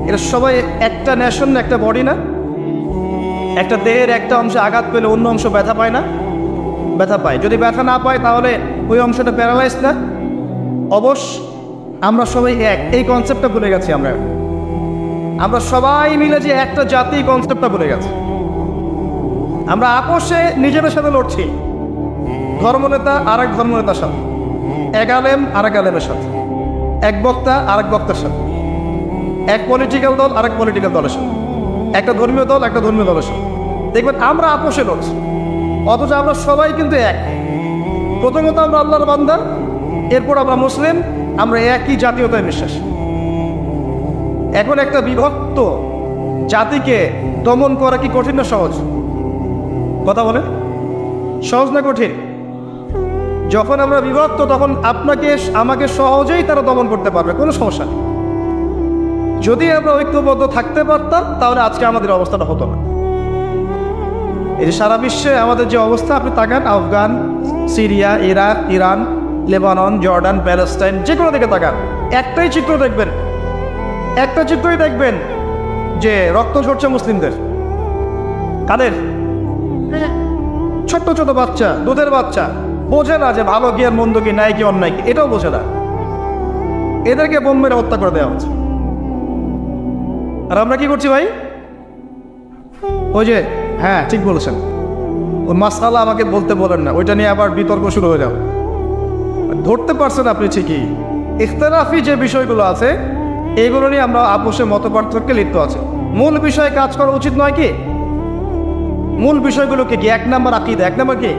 এরা সবাই একটা নেশন না, একটা বডি না? একটা দেহের একটা অংশে আঘাত পেলে অন্য অংশ ব্যথা পায় না? ব্যথা পায়। যদি ব্যথা না পায় তাহলে ওই অংশটা প্যারালাইজ না? অবশ্য আমরা সবাই এক, এই কনসেপ্টটা ভুলে গেছি। আমরা সবাই মিলে যে একটা জাতি, কনসেপ্টটা ভুলে গেছি। আমরা আপোষে নিজেদের সাথে লড়ছি, ধর্মনেতা আর এক ধর্মনেতার সাথে, এক আলেম আর এক আলেমের সাথে, এক বক্তা আর এক বক্তার সাথে, এক পলিটিক্যাল দল আর এক পলিটিক্যাল দলের সাথে, একটা ধর্মীয় দল একটা ধর্মীয় দলের সাথে। দেখবেন আমরা আপোষে লড়ছি, অথচ আমরা সবাই কিন্তু এক। প্রথমত আমরা আল্লাহর বান্দা, এরপর আমরা মুসলিম, আমরা একই জাতীয়তায় বিশ্বাস। এখন একটা বিভক্ত জাতিকে দমন করা কি কঠিন না সহজ? কথা বলে, সহজ না কঠিন? যখন আমরা বিভক্ত, তখন আপনাকে আমাকে সহজেই তারা দমন করতে পারবে, কোনো সমস্যা নেই। যদি আমরা ঐক্যবদ্ধ থাকতে পারতাম, তাহলে আজকে আমাদের অবস্থাটা হতো না। এই যে সারা বিশ্বে আমাদের যে অবস্থা, আপনি তাকান, Afghan, Syria, Iraq, Iran, Lebanon, Jordan, Palestine, যে কোনো দিকে তাকান, একটাই চিত্র দেখবেন, একটা চিত্রই দেখবেন যে রক্ত ঝরছে মুসলিমদের। কাদের? ছোট্ট ছোট বাচ্চা, দুধের বাচ্চা, বোঝে না যে ভালো কি আর মন্দ কি, ন্যায় কি অন্যায় কি, এটাও বোঝে না। এদেরকে বোম মেরে হত্যা করে দেওয়া হচ্ছে। আর আমরা কি করছি ভাই? ওই যে, হ্যাঁ ঠিক বলেছেন, ওই মাসআলা আমাকে বলতে বলেন না, ওইটা নিয়ে আবার বিতর্ক শুরু হয়ে যাবে। ধরতে পারছেন আপনি ঠিকই, ইখতিলাফি যে বিষয়গুলো আছে এগুলো নিয়ে আমরা আপোষে মত পার্থক্যে লিপ্ত আছে। মূল বিষয়ে কাজ করা উচিত নয় কি? মূল বিষয়গুলোকে কি? 1 নম্বর আকীদা। 1 নম্বর কি?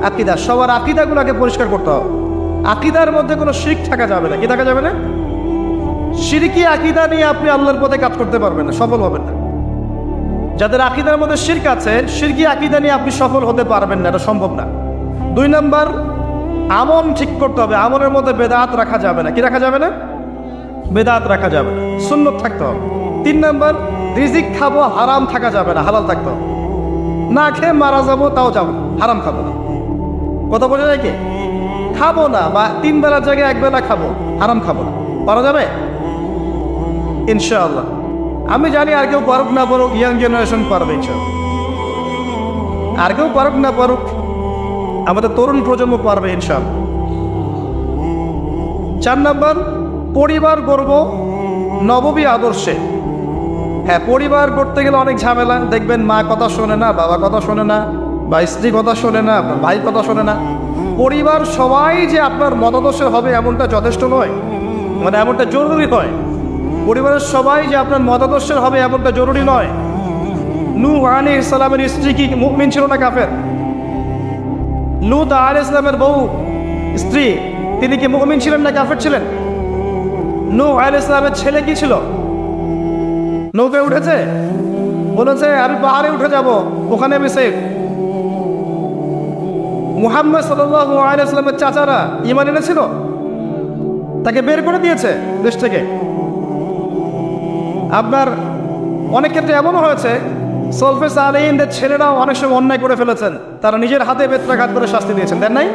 আকীদা। সবার আকীদাগুলোকে পরিষ্কার করতে হবে। আকীদার মধ্যে কোনো শিরক থাকা যাবে না। কি থাকা যাবে না? শিরকি আকীদা নিয়ে আপনি আল্লাহর পথে কাজ করতে পারবেন না, সফল হবেন না। যাদের আকীদার মধ্যে শিরক আছে, শিরকি আকীদা নিয়ে আপনি সফল হতে পারবেন না, এটা সম্ভব না। 2 নম্বর, আমল ঠিক করতে হবে। আমলের মধ্যে বেদাত রাখা যাবে না। কি রাখা যাবে না? বেদাত রাখা যাবে না, সুন্নত থাকতে হবে। 3 নম্বর, রিজিক খাবো, হারাম থাকা যাবে না, হালাল থাকতে হবে। না খেয়ে মারা যাবো তাও যাবো, হারাম খাবো না। কথা বোঝা যায় কি? খাবো না, বা 3 বেলার জায়গায় 1 বেলা খাবো, হারাম খাবো না। পারা যাবে ইনশাআল্লাহ। আমি জানি আর কেউ পারুক না পারুক, ইয়াং জেনারেশন পারবে ইনশাআল্লাহ। আর কেউ পারুক না পারুক, আমাদের তরুণ প্রজন্ম পারবে ইনশাআল্লাহ। 4 নম্বর, পরিবার গড়ব নববী আদর্শে। হ্যাঁ, পরিবার গড়তে গেলে অনেক ঝামেলা। দেখবেন মা কথা শোনে না, বাবা কথা শোনে না, বা স্ত্রী কথা শোনে না, আপনার ভাই কথা শোনে না। পরিবার সবাই যে আপনার মতাদর্শের হবে এমনটা যথেষ্ট নয়, মানে এমনটা জরুরি নয়। পরিবারের সবাই যে আপনার মতাদর্শের হবে এমনটা জরুরি নয়। নূহ আলাইহিস সালামের স্ত্রী কি মুমিন ছিল না কাফের? লূত আলাইহিস সালামের বউ স্ত্রী, তিনি কি মুমিন ছিলেন না কাফের ছিলেন? নূহ আলাইহিস সালামের ছেলে কি ছিল? নৌকায় উঠেছে, বলেছে আমি পাহাড়ে উঠে যাব, ওখানে আমি সেফ। মুহাম্মদ সাল্লাল্লাহু আলাইহি ওয়াসাল্লামের চাচারা ঈমান এনেছিল, তাকে বের করে দিয়েছে দেশ থেকে। আপনার অনেক ক্ষেত্রে এমনও হয়েছে, সলফে সালেহিনদের ছেলেরাও অনেক সময় অন্যায় করে ফেলেছেন, তারা নিজের হাতে বেত্রাঘাত করে শাস্তি দিয়েছেন, দেন নাই?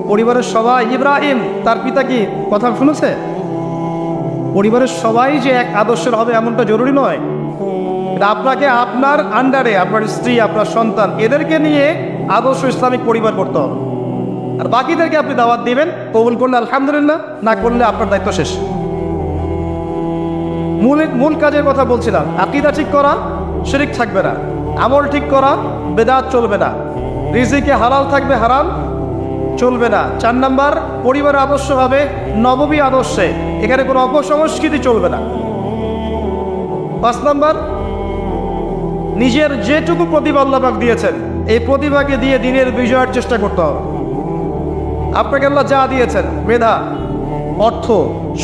পরিবারের সবাই, ইব্রাহিম তার পিতা কি কথা শুনেছে? পরিবারের সবাই যে এক আদর্শের হবে এমনটা জরুরি নয়। এটা আপনাকে আপনার আন্ডারে, আপনার স্ত্রী, আপনার সন্তান, এদেরকে নিয়ে আদর্শ ইসলামিক পরিবার করতে হবে। আর বাকিদেরকে আপনি দাওয়াত দিবেন, কবুল করলে আলহামদুলিল্লাহ, না করলে আপনার দায়িত্ব শেষ। মূল কাজের কথা বলছিলাম, আকীদা ঠিক করা, শিরক থাকবে না। আমল ঠিক করা, বেদাত চলবে না। রিজিকে হালাল থাকবে, হারাম চলবে না। 4 নম্বর, পরিবারের আদর্শ হবে নববী আদর্শে, এখানে কোনো অপসংস্কৃতি চলবে না। 5 নম্বর, নিজের যেটুকু প্রতিভা আল্লাহ পাক দিয়েছেন, এই প্রতিভাকে দিয়ে দিনের বিজয়ের চেষ্টা করতে হবে। আপনাকে আল্লাহ যা দিয়েছেন, মেধা, অর্থ,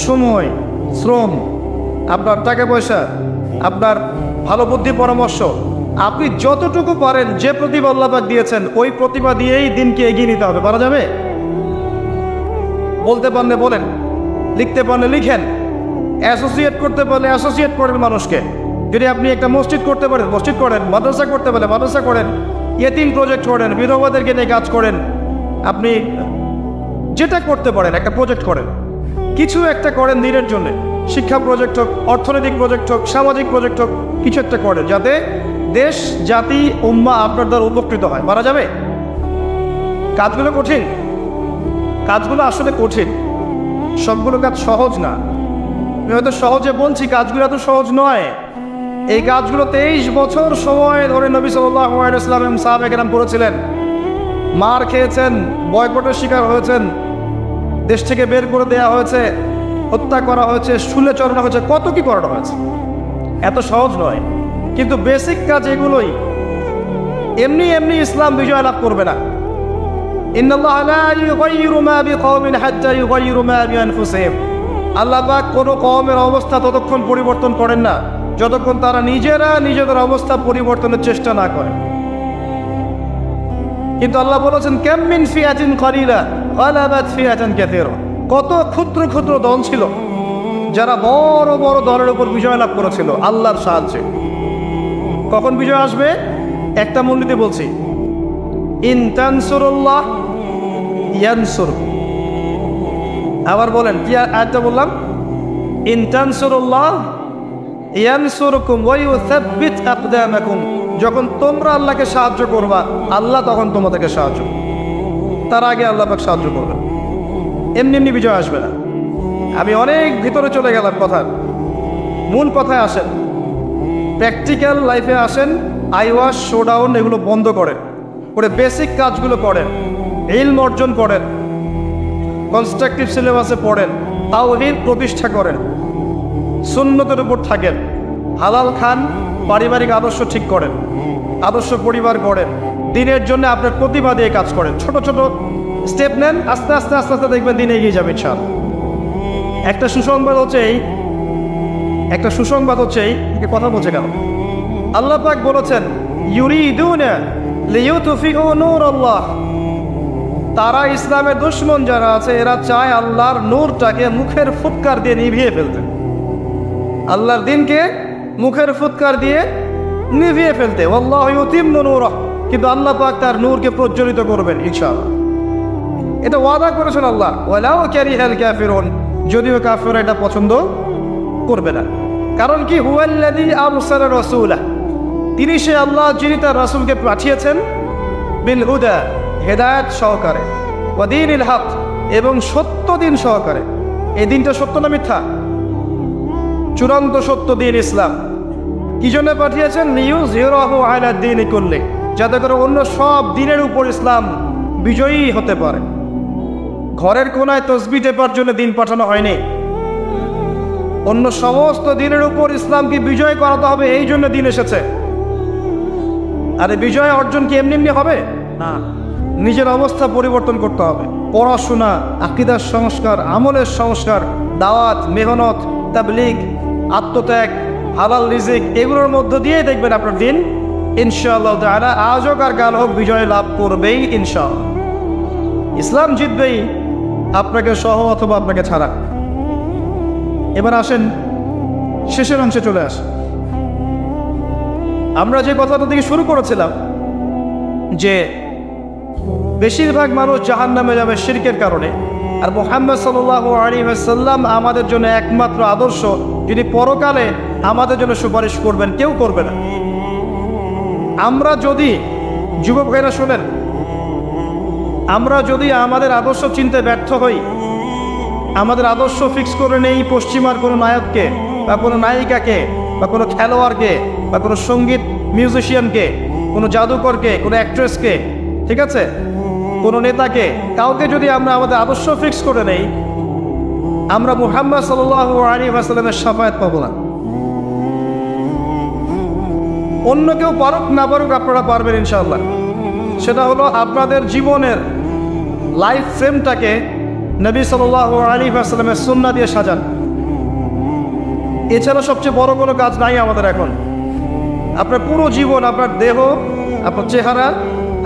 সময়, শ্রম, আপনার টাকা পয়সা, আপনার ভালো বুদ্ধি পরামর্শ, আপনি যতটুকু পারেন, যে প্রতিভা আল্লাহ পাক দিয়েছেন, ওই প্রতিভা দিয়েই দিনকে এগিয়ে নিতে হবে। পারা যাবে? বলতে পারলে বলেন, লিখতে পারলে লিখেন, অ্যাসোসিয়েট করতে পারলে অ্যাসোসিয়েট করেন মানুষকে। যদি আপনি একটা মসজিদ করতে পারেন, মসজিদ করেন, মাদ্রাসা করতে পারলে মাদ্রাসা করেন, ইয়েতিম প্রজেক্ট করেন, বিধবাদেরকে নিয়ে কাজ করেন। আপনি যেটা করতে পারেন একটা প্রজেক্ট করেন, কিছু একটা করেন দিনের জন্য। শিক্ষা প্রজেক্ট হোক, অর্থনৈতিক প্রজেক্ট হোক, সামাজিক প্রজেক্ট হোক, কিছু একটা করেন যাতে দেশ, জাতি, উম্মাহ আপনার দ্বারা উপকৃত হয়। পারা যাবে? কাজগুলো কঠিন, কাজগুলো আসলে কঠিন, সবগুলো কাজ সহজ না। আমি হয়তো সহজে বলছি, কাজগুলো এত সহজ নয়। এই কাজগুলো 23 বছর সময় ধরে নবী সাল্লাল্লাহু আলাইহি ওয়াসাল্লাম সাহাবায়ে কেরাম করেছিলেন। মার খেয়েছেন, বয়কটের শিকার হয়েছেন, দেশ থেকে বের করে দেওয়া হয়েছে, হত্যা করা হয়েছে, শুলে চড়ানো হয়েছে, কত কি করানো হয়েছে। এত সহজ নয়, কিন্তু বেসিক কাজ এগুলোই। এমনি এমনি ইসলাম বিজয় লাভ করবে না। ইন্নাল্লাহা লা ইউগাইয়িরু মা বিকওমিন হাত্তা ইউগাইয়িরু মা বিআনফুসিহিম। আল্লাহ পাক কোনো কওমের অবস্থা ততক্ষণ পরিবর্তন করেন না যতক্ষণ তারা নিজেরা নিজেদের অবস্থা পরিবর্তনের চেষ্টা না করে। কিন্তু আল্লাহ বলেছেন, কাম মিন ফিআতিন কালিলা গালাবাত ফিআতান কাসীরা। কত ক্ষুদ্র ক্ষুদ্র দল ছিল যারা বড় বড় দলের উপর বিজয় লাভ করেছিল আল্লাহর সাহায্যে। কখন বিজয় আসবে? একটা মূলনীতি বলছি, ইন তানসুরুল্লাহ ইয়ানসুরকুম। আবার বলেন, কি আয়াতটা বললাম? ইন তানসুরুল্লাহ ইয়ানসুরকুম ওয়া ইউসাব্বিত আকদামাকুম, যখন তোমরা আল্লাহকে সাহায্য করবা আল্লাহ তখন তোমাদেরকে সাহায্য করবে, তার আগে আল্লাহ পাক সাহায্য করবে। এমনি এমনি বিজয় আসবে না। আমি অনেক ভিতরে চলে গেলাম, কথার মূল কথায় আসেন, প্র্যাকটিক্যাল লাইফে আসেন। আইওয়াশ, শোডাউন এগুলো বন্ধ করেন, করে বেসিক কাজগুলো করেন, ইলম অর্জন করেন, কনস্ট্রাকটিভ সিলেবাসে পড়েন, তাওহীদ প্রতিষ্ঠা করেন, সুন্নতের উপর থাকেন, হালাল খান, পারিবারিক আদর্শ ঠিক করেন, আদর্শ পরিবার গড়েন, দিনের জন্য আপনার প্রতিভা দিয়ে কাজ করেন, ছোট ছোট স্টেপ নেন, আস্তে আস্তে আস্তে আস্তে দেখবেন দিনে এগিয়ে যাবে ইনশাআল্লাহ। একটা সুসংবাদ হচ্ছে এই কথা বলছে কেন, আল্লাহ পাক বলেছেন ইউরিদুনা লিইউতফিউ নূরাল্লাহ, তারা ইসলামের দুশমন যারা আছে এরা চায় আল্লাহর নূরটাকে মুখের ফুৎকার দিয়ে নিভিয়ে ফেলতে, আল্লাহর দিনকে মুখের ফুৎকার দিয়ে নিভিয়ে ফেলতে। আল্লাহু ইউতিম্মু নূরাহ, কিন্তু আল্লাহ পাক তার নূরকে প্রজ্বলিত করবেন ইনশাআল্লাহ। এটা ওয়াদা করেছেন আল্লাহ, ওয়ালাউ কারিহাল কাফিরুন, যদিও কাফিররা এটা পছন্দ করবে না। কারণ কি, হুয়াল্লাযী আরসালা রাসূলাহ, তিনি সে আল্লাহ যিনি তার রাসূলকে পাঠিয়েছেন, বিল হুদা, হেদায়েত সহকারে, ওয়া দীনিল হক, এবং সত্য দিন সহকারে। এই দিনটা সত্য না মিথ্যা? চূড়ান্ত সত্য দিন ইসলাম। কি জন্য পাঠিয়েছেন? লিইউযহিরাহু আলা দ্বীনি কুল্লি, যাতে করে অন্য সব দিনের উপর ইসলাম বিজয়ী হতে পারে। ঘরের কোনায় তসবিহ টেপার জন্য দিন পাঠানো হয়নি, অন্য সমস্ত দিনের উপর ইসলামকে বিজয় করাতে হবে, এই জন্য দিন এসেছে। আর এই বিজয় অর্জন কি এমনি এমনি হবে না, নিজের অবস্থা পরিবর্তন করতে হবে। পড়াশোনা, আকীদার সংস্কার, আমলের সংস্কার, দাওয়াত, মেহনত, তাবলীগ, আত্মত্যাগ, হালাল রিজিক, এগুলোর মধ্য দিয়ে দেখবেন আপনার দিন ইনশাআল্লাহ তাআলা আজ হোক আর কাল হোক বিজয় লাভ করবেই ইনশাআল্লাহ। ইসলাম জিতবেই, আপনাকে সহ অথবা আপনাকে ছাড়া। এবার আসেন শেষের অংশে চলে আসেন। আমরা যে কথাটা থেকে শুরু করেছিলাম যে বেশিরভাগ মানুষ জাহান্নামে যাবে শিরকের কারণে, আর মুহাম্মদ সাল্লাল্লাহু আলাইহি ওয়াসাল্লাম আমাদের জন্য একমাত্র আদর্শ, যিনি পরকালে আমাদের জন্য সুপারিশ করবেন, কেউ করবে না। আমরা যদি, যুবক ভাইরা শোনেন, আমরা যদি আমাদের আদর্শ চিনতে ব্যর্থ হই, আমাদের আদর্শ ফিক্স করে নেই পশ্চিমার কোনো নায়ককে বা কোনো নায়িকাকে বা কোনো খেলোয়াড়কে বা কোনো সঙ্গীত মিউজিশিয়ানকে, কোনো জাদুকরকে, কোনো অ্যাক্ট্রেসকে, ঠিক আছে, কোনো নেতাকে, কাউকে যদি আমরা আমাদের আদর্শ ফিক্স করে নেই, আমরা মুহাম্মদ সাল্লাল্লাহু আলাইহি ওয়াসাল্লামের শাফায়াত পাবো না। অন্য কেউ পারুক না পারুক আপনারা পারবেন ইনশাআল্লাহ। সেটা হলো আপনাদের জীবনের লাইফ ফ্রেমটাকে নবী সাল্লাল্লাহু আলাইহি ওয়াসাল্লামের সুন্নাহ দিয়ে সাজান। এছাড়া সবচেয়ে বড় কোনো কাজ নাই আমাদের এখন। আপনার পুরো জীবন, আপনার দেহ, আপনার চেহারা,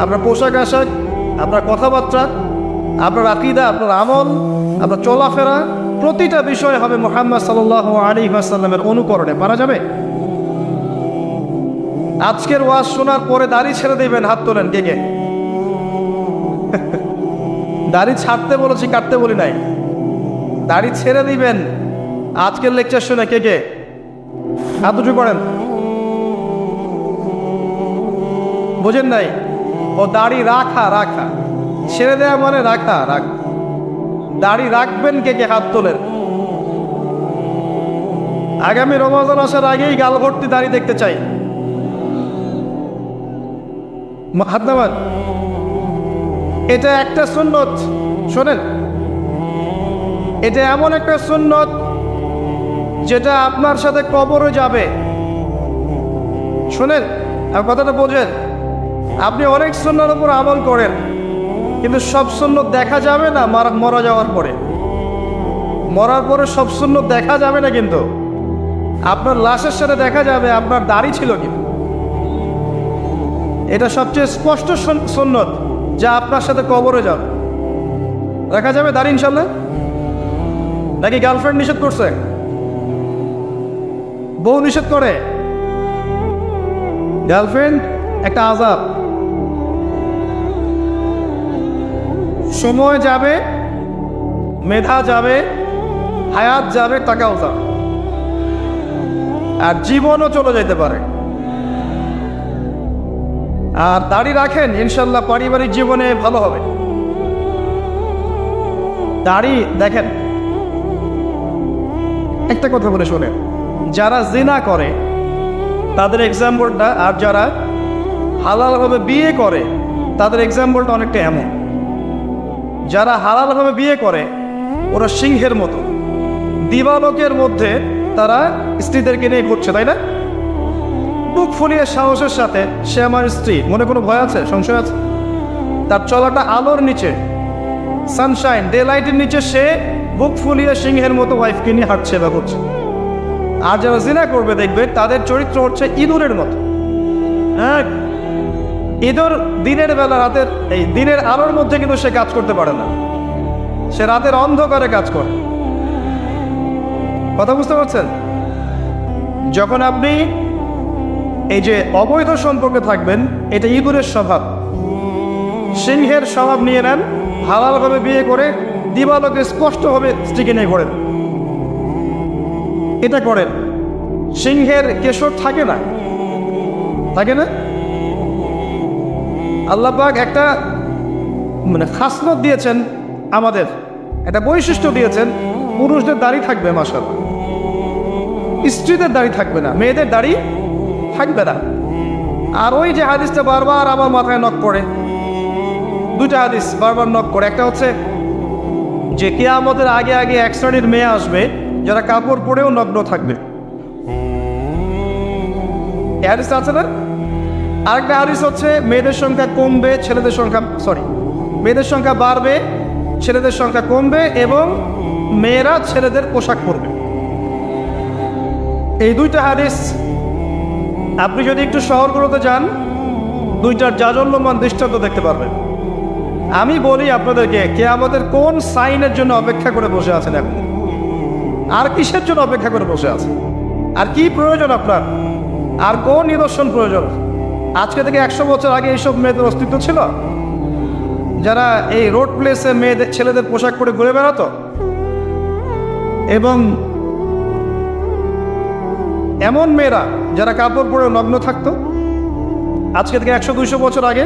আপনার পোশাক আশাক, আপনার কথাবার্তা, আপনার আকীদা, আপনার আমল, আপনার চলাফেরা, প্রতিটা বিষয় হবে মুহাম্মদ সাল্লাল্লাহু আলাইহি ওয়াসাল্লামের অনুকরণে। পারা যাবে? আজকের ওয়াজ শোনার পরে দাড়ি ছেড়ে দেবেন, হাত তোলেন কে কে? দাড়ি ছাড়তে বলেছি, কাটতে বলি নাই। দাড়ি ছেড়ে দিবেন আজকের লেকচার শুনে কে কে? হাত উঁচু করেন। বোঝেন নাই? ও দাড়ি রাখা, ছেড়ে দেওয়া মানে রাখা। দাড়ি রাখবেন কে কে? হাত তোলেন। আগামী রমজান আসার আগেই গাল ভর্তি দাড়ি দেখতে চাই। হাত নামান। এটা একটা সুন্নত, শোনেন, এটা এমন একটা সুন্নত যেটা আপনার সাথে কবরে যাবে। শোনেন, আর কথাটা বোঝেন। আপনি অনেক সুন্নার উপর আমল করেন, কিন্তু সব সুন্নত দেখা যাবে না মারা যাওয়ার পরে। মরার পরে সব সুন্নত দেখা যাবে না, কিন্তু আপনার লাশের সাথে দেখা যাবে আপনার দাড়ি ছিল কিন্তু। এটা সবচেয়ে স্পষ্ট সুন্নত যা আপনার সাথে কবরে যাবে। দেখা যাবে দাড়ি ইনশাল্লাহ। নাকি গার্লফ্রেন্ড নিষেধ করছে? বউ নিষেধ করে? গার্লফ্রেন্ড একটা আযাব। সময় যাবে, মেধা যাবে, হায়াত যাবে, টাকাও যাবে। আর জীবনও চলে যেতে পারে। আর দাড়ি রাখেন, ইনশাল্লাহ পারিবারিক জীবনে ভালো হবে। দাড়ি দেখেন, একটা কথা বলে শোনেন, যারা জিনা করে তাদের এক্সাম্পলটা, আর যারা হালালভাবে বিয়ে করে তাদের এক্সাম্পলটা অনেকটা এমন। যারা হালালভাবে বিয়ে করে ওরা সিংহের মতো, দিবালোকের মধ্যে তারা স্ত্রীদেরকে নিয়ে ঘুরছে, তাই না? বুক ফুলিয়ে সাহসের সাথে, সে আমার স্ত্রী, মনে কোনো ভয় আছে, সংশয় আছে? তার চলাটা আলোর নিচে, সানশাইন, ডে লাইটের নিচে, সে বুক ফুলিয়ে সিংহের মতো ওয়াইফকে নিয়ে হাঁটছে বা করছে। আর যারা জিনা করবে দেখবে তাদের চরিত্র হচ্ছে ইঁদুরের মতো। হ্যাঁ, ইঁদুর দিনের বেলা, রাতের এই দিনের আলোর মধ্যে কিন্তু সে কাজ করতে পারে না, সে রাতের অন্ধকারে কাজ করে। কথা বুঝতে পারছেন? যখন আপনি এই যে অবৈধ সম্পর্কে থাকবেন, এটা ইঁদুরের স্বভাব। সিংহের স্বভাব নিয়ে নেন, হালালভাবে বিয়ে করে দিবালোকে স্পষ্টভাবে স্ত্রীকে নিয়ে ঘোরেন, এটা করেন। সিংহের কেশর থাকে না, থাকে না? আল্লাহ পাক একটা খাসলত দিয়েছেন, আমাদের একটা বৈশিষ্ট্য দিয়েছেন, পুরুষদের দাড়ি থাকবে মাশাআল্লাহ, স্ত্রীদের দাড়ি থাকবে না, মেয়েদের দাড়ি থাকবে না। আর ওই যে হাদিসটা বারবার আমার মাথায় নক করে, দুটা হাদিস বারবার নক করে। একটা হচ্ছে যে কিয়ামতের আগে আগে এক শ্রেণীর মেয়ে আসবে যারা কাপড় পরেও নগ্ন থাকবে, এই হাদিস আছে না? আরেকটা হাদিস হচ্ছে মেয়েদের সংখ্যা কমবে, ছেলেদের সংখ্যা মেয়েদের সংখ্যা বাড়বে, ছেলেদের সংখ্যা কমবে, এবং মেয়েরা ছেলেদের পোশাক পরবে। এই দুইটা হাদিস আপনি যদি একটু শহরগুলোতে যান, দুইটার জাজল্যমান দৃষ্টান্ত দেখতে পারবেন। আমি বলি আপনাদেরকে, কিয়ামতের কোন সাইনের জন্য অপেক্ষা করে বসে আছেন এখন? আর কিসের জন্য অপেক্ষা করে বসে আছেন? আর কি প্রয়োজন আপনার? আর কোন নিদর্শন প্রয়োজন? আজকে থেকে 100 বছর আগে এইসব মেয়েদের অস্তিত্ব ছিল, যারা এই রোড প্লেসে মেয়েদের ছেলেদের পোশাক পরে ঘুরে বেড়াতো, এবং এমন মেয়েরা যারা কাপড় পরে নগ্ন থাকতো আজকে থেকে 100-200 বছর আগে।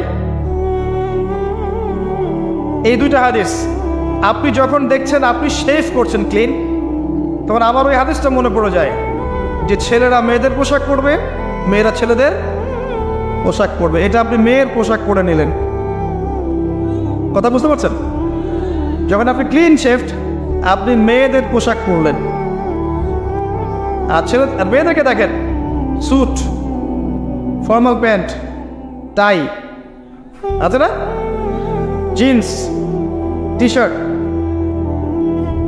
এই দুইটা হাদিস আপনি যখন দেখছেন, আপনি শেভ করছেন ক্লিন, তখন আমার ওই হাদিসটা মনে পড়ে যায় যে ছেলেরা মেয়েদের পোশাক পরবে, মেয়েরা ছেলেদের পোশাক পরবে। এটা আপনি মেয়ের পোশাক পরে নিলেন, কথা বুঝতে পারছেন? যখন আপনি ক্লিন শেভড, আপনি মেয়েদের পোশাক পরলেন। আর ছেলে আর মেয়েদেরকে দেখেন, স্যুট, ফর্মাল প্যান্ট, টাই আছে না, জিন্স, টি শার্ট।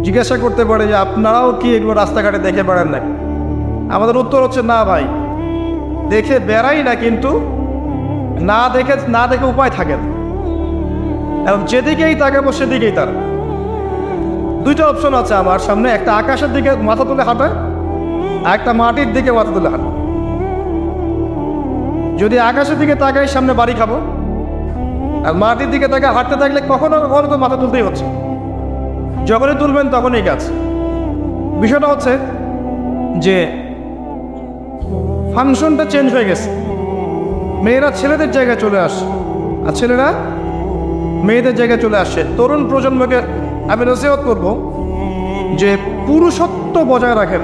জিজ্ঞাসা করতে পারে যে আপনারাও কি এগুলো রাস্তাঘাটে দেখে বেড়ান না? আমাদের উত্তর হচ্ছে না ভাই, দেখে বেড়াই না, কিন্তু না দেখে উপায় থাকে না, এবং যেদিকেই তাকাবো সেদিকেই তার। দুইটা অপশন আছে আমার সামনে, একটা আকাশের দিকে মাথা তুলে হাঁটা, আর একটা মাটির দিকে মাথা তুলে হাঁটা। যদি আকাশের দিকে তাকাই, সামনে বাড়ি খাবো, আর মাটির দিকে তাকে হাঁটতে থাকলে কখনো কখনো তো মাথা তুলতেই হচ্ছে। যখনই তুলবেন তখনই কাজ। বিষয়টা হচ্ছে যে ফাংশনটা চেঞ্জ হয়ে গেছে, মেয়েরা ছেলেদের জায়গায় চলে আসে, আর ছেলেরা মেয়েদের জায়গায় চলে আসে। তরুণ প্রজন্মকে আমি নসিহত করব যে পুরুষত্ব বজায় রাখেন,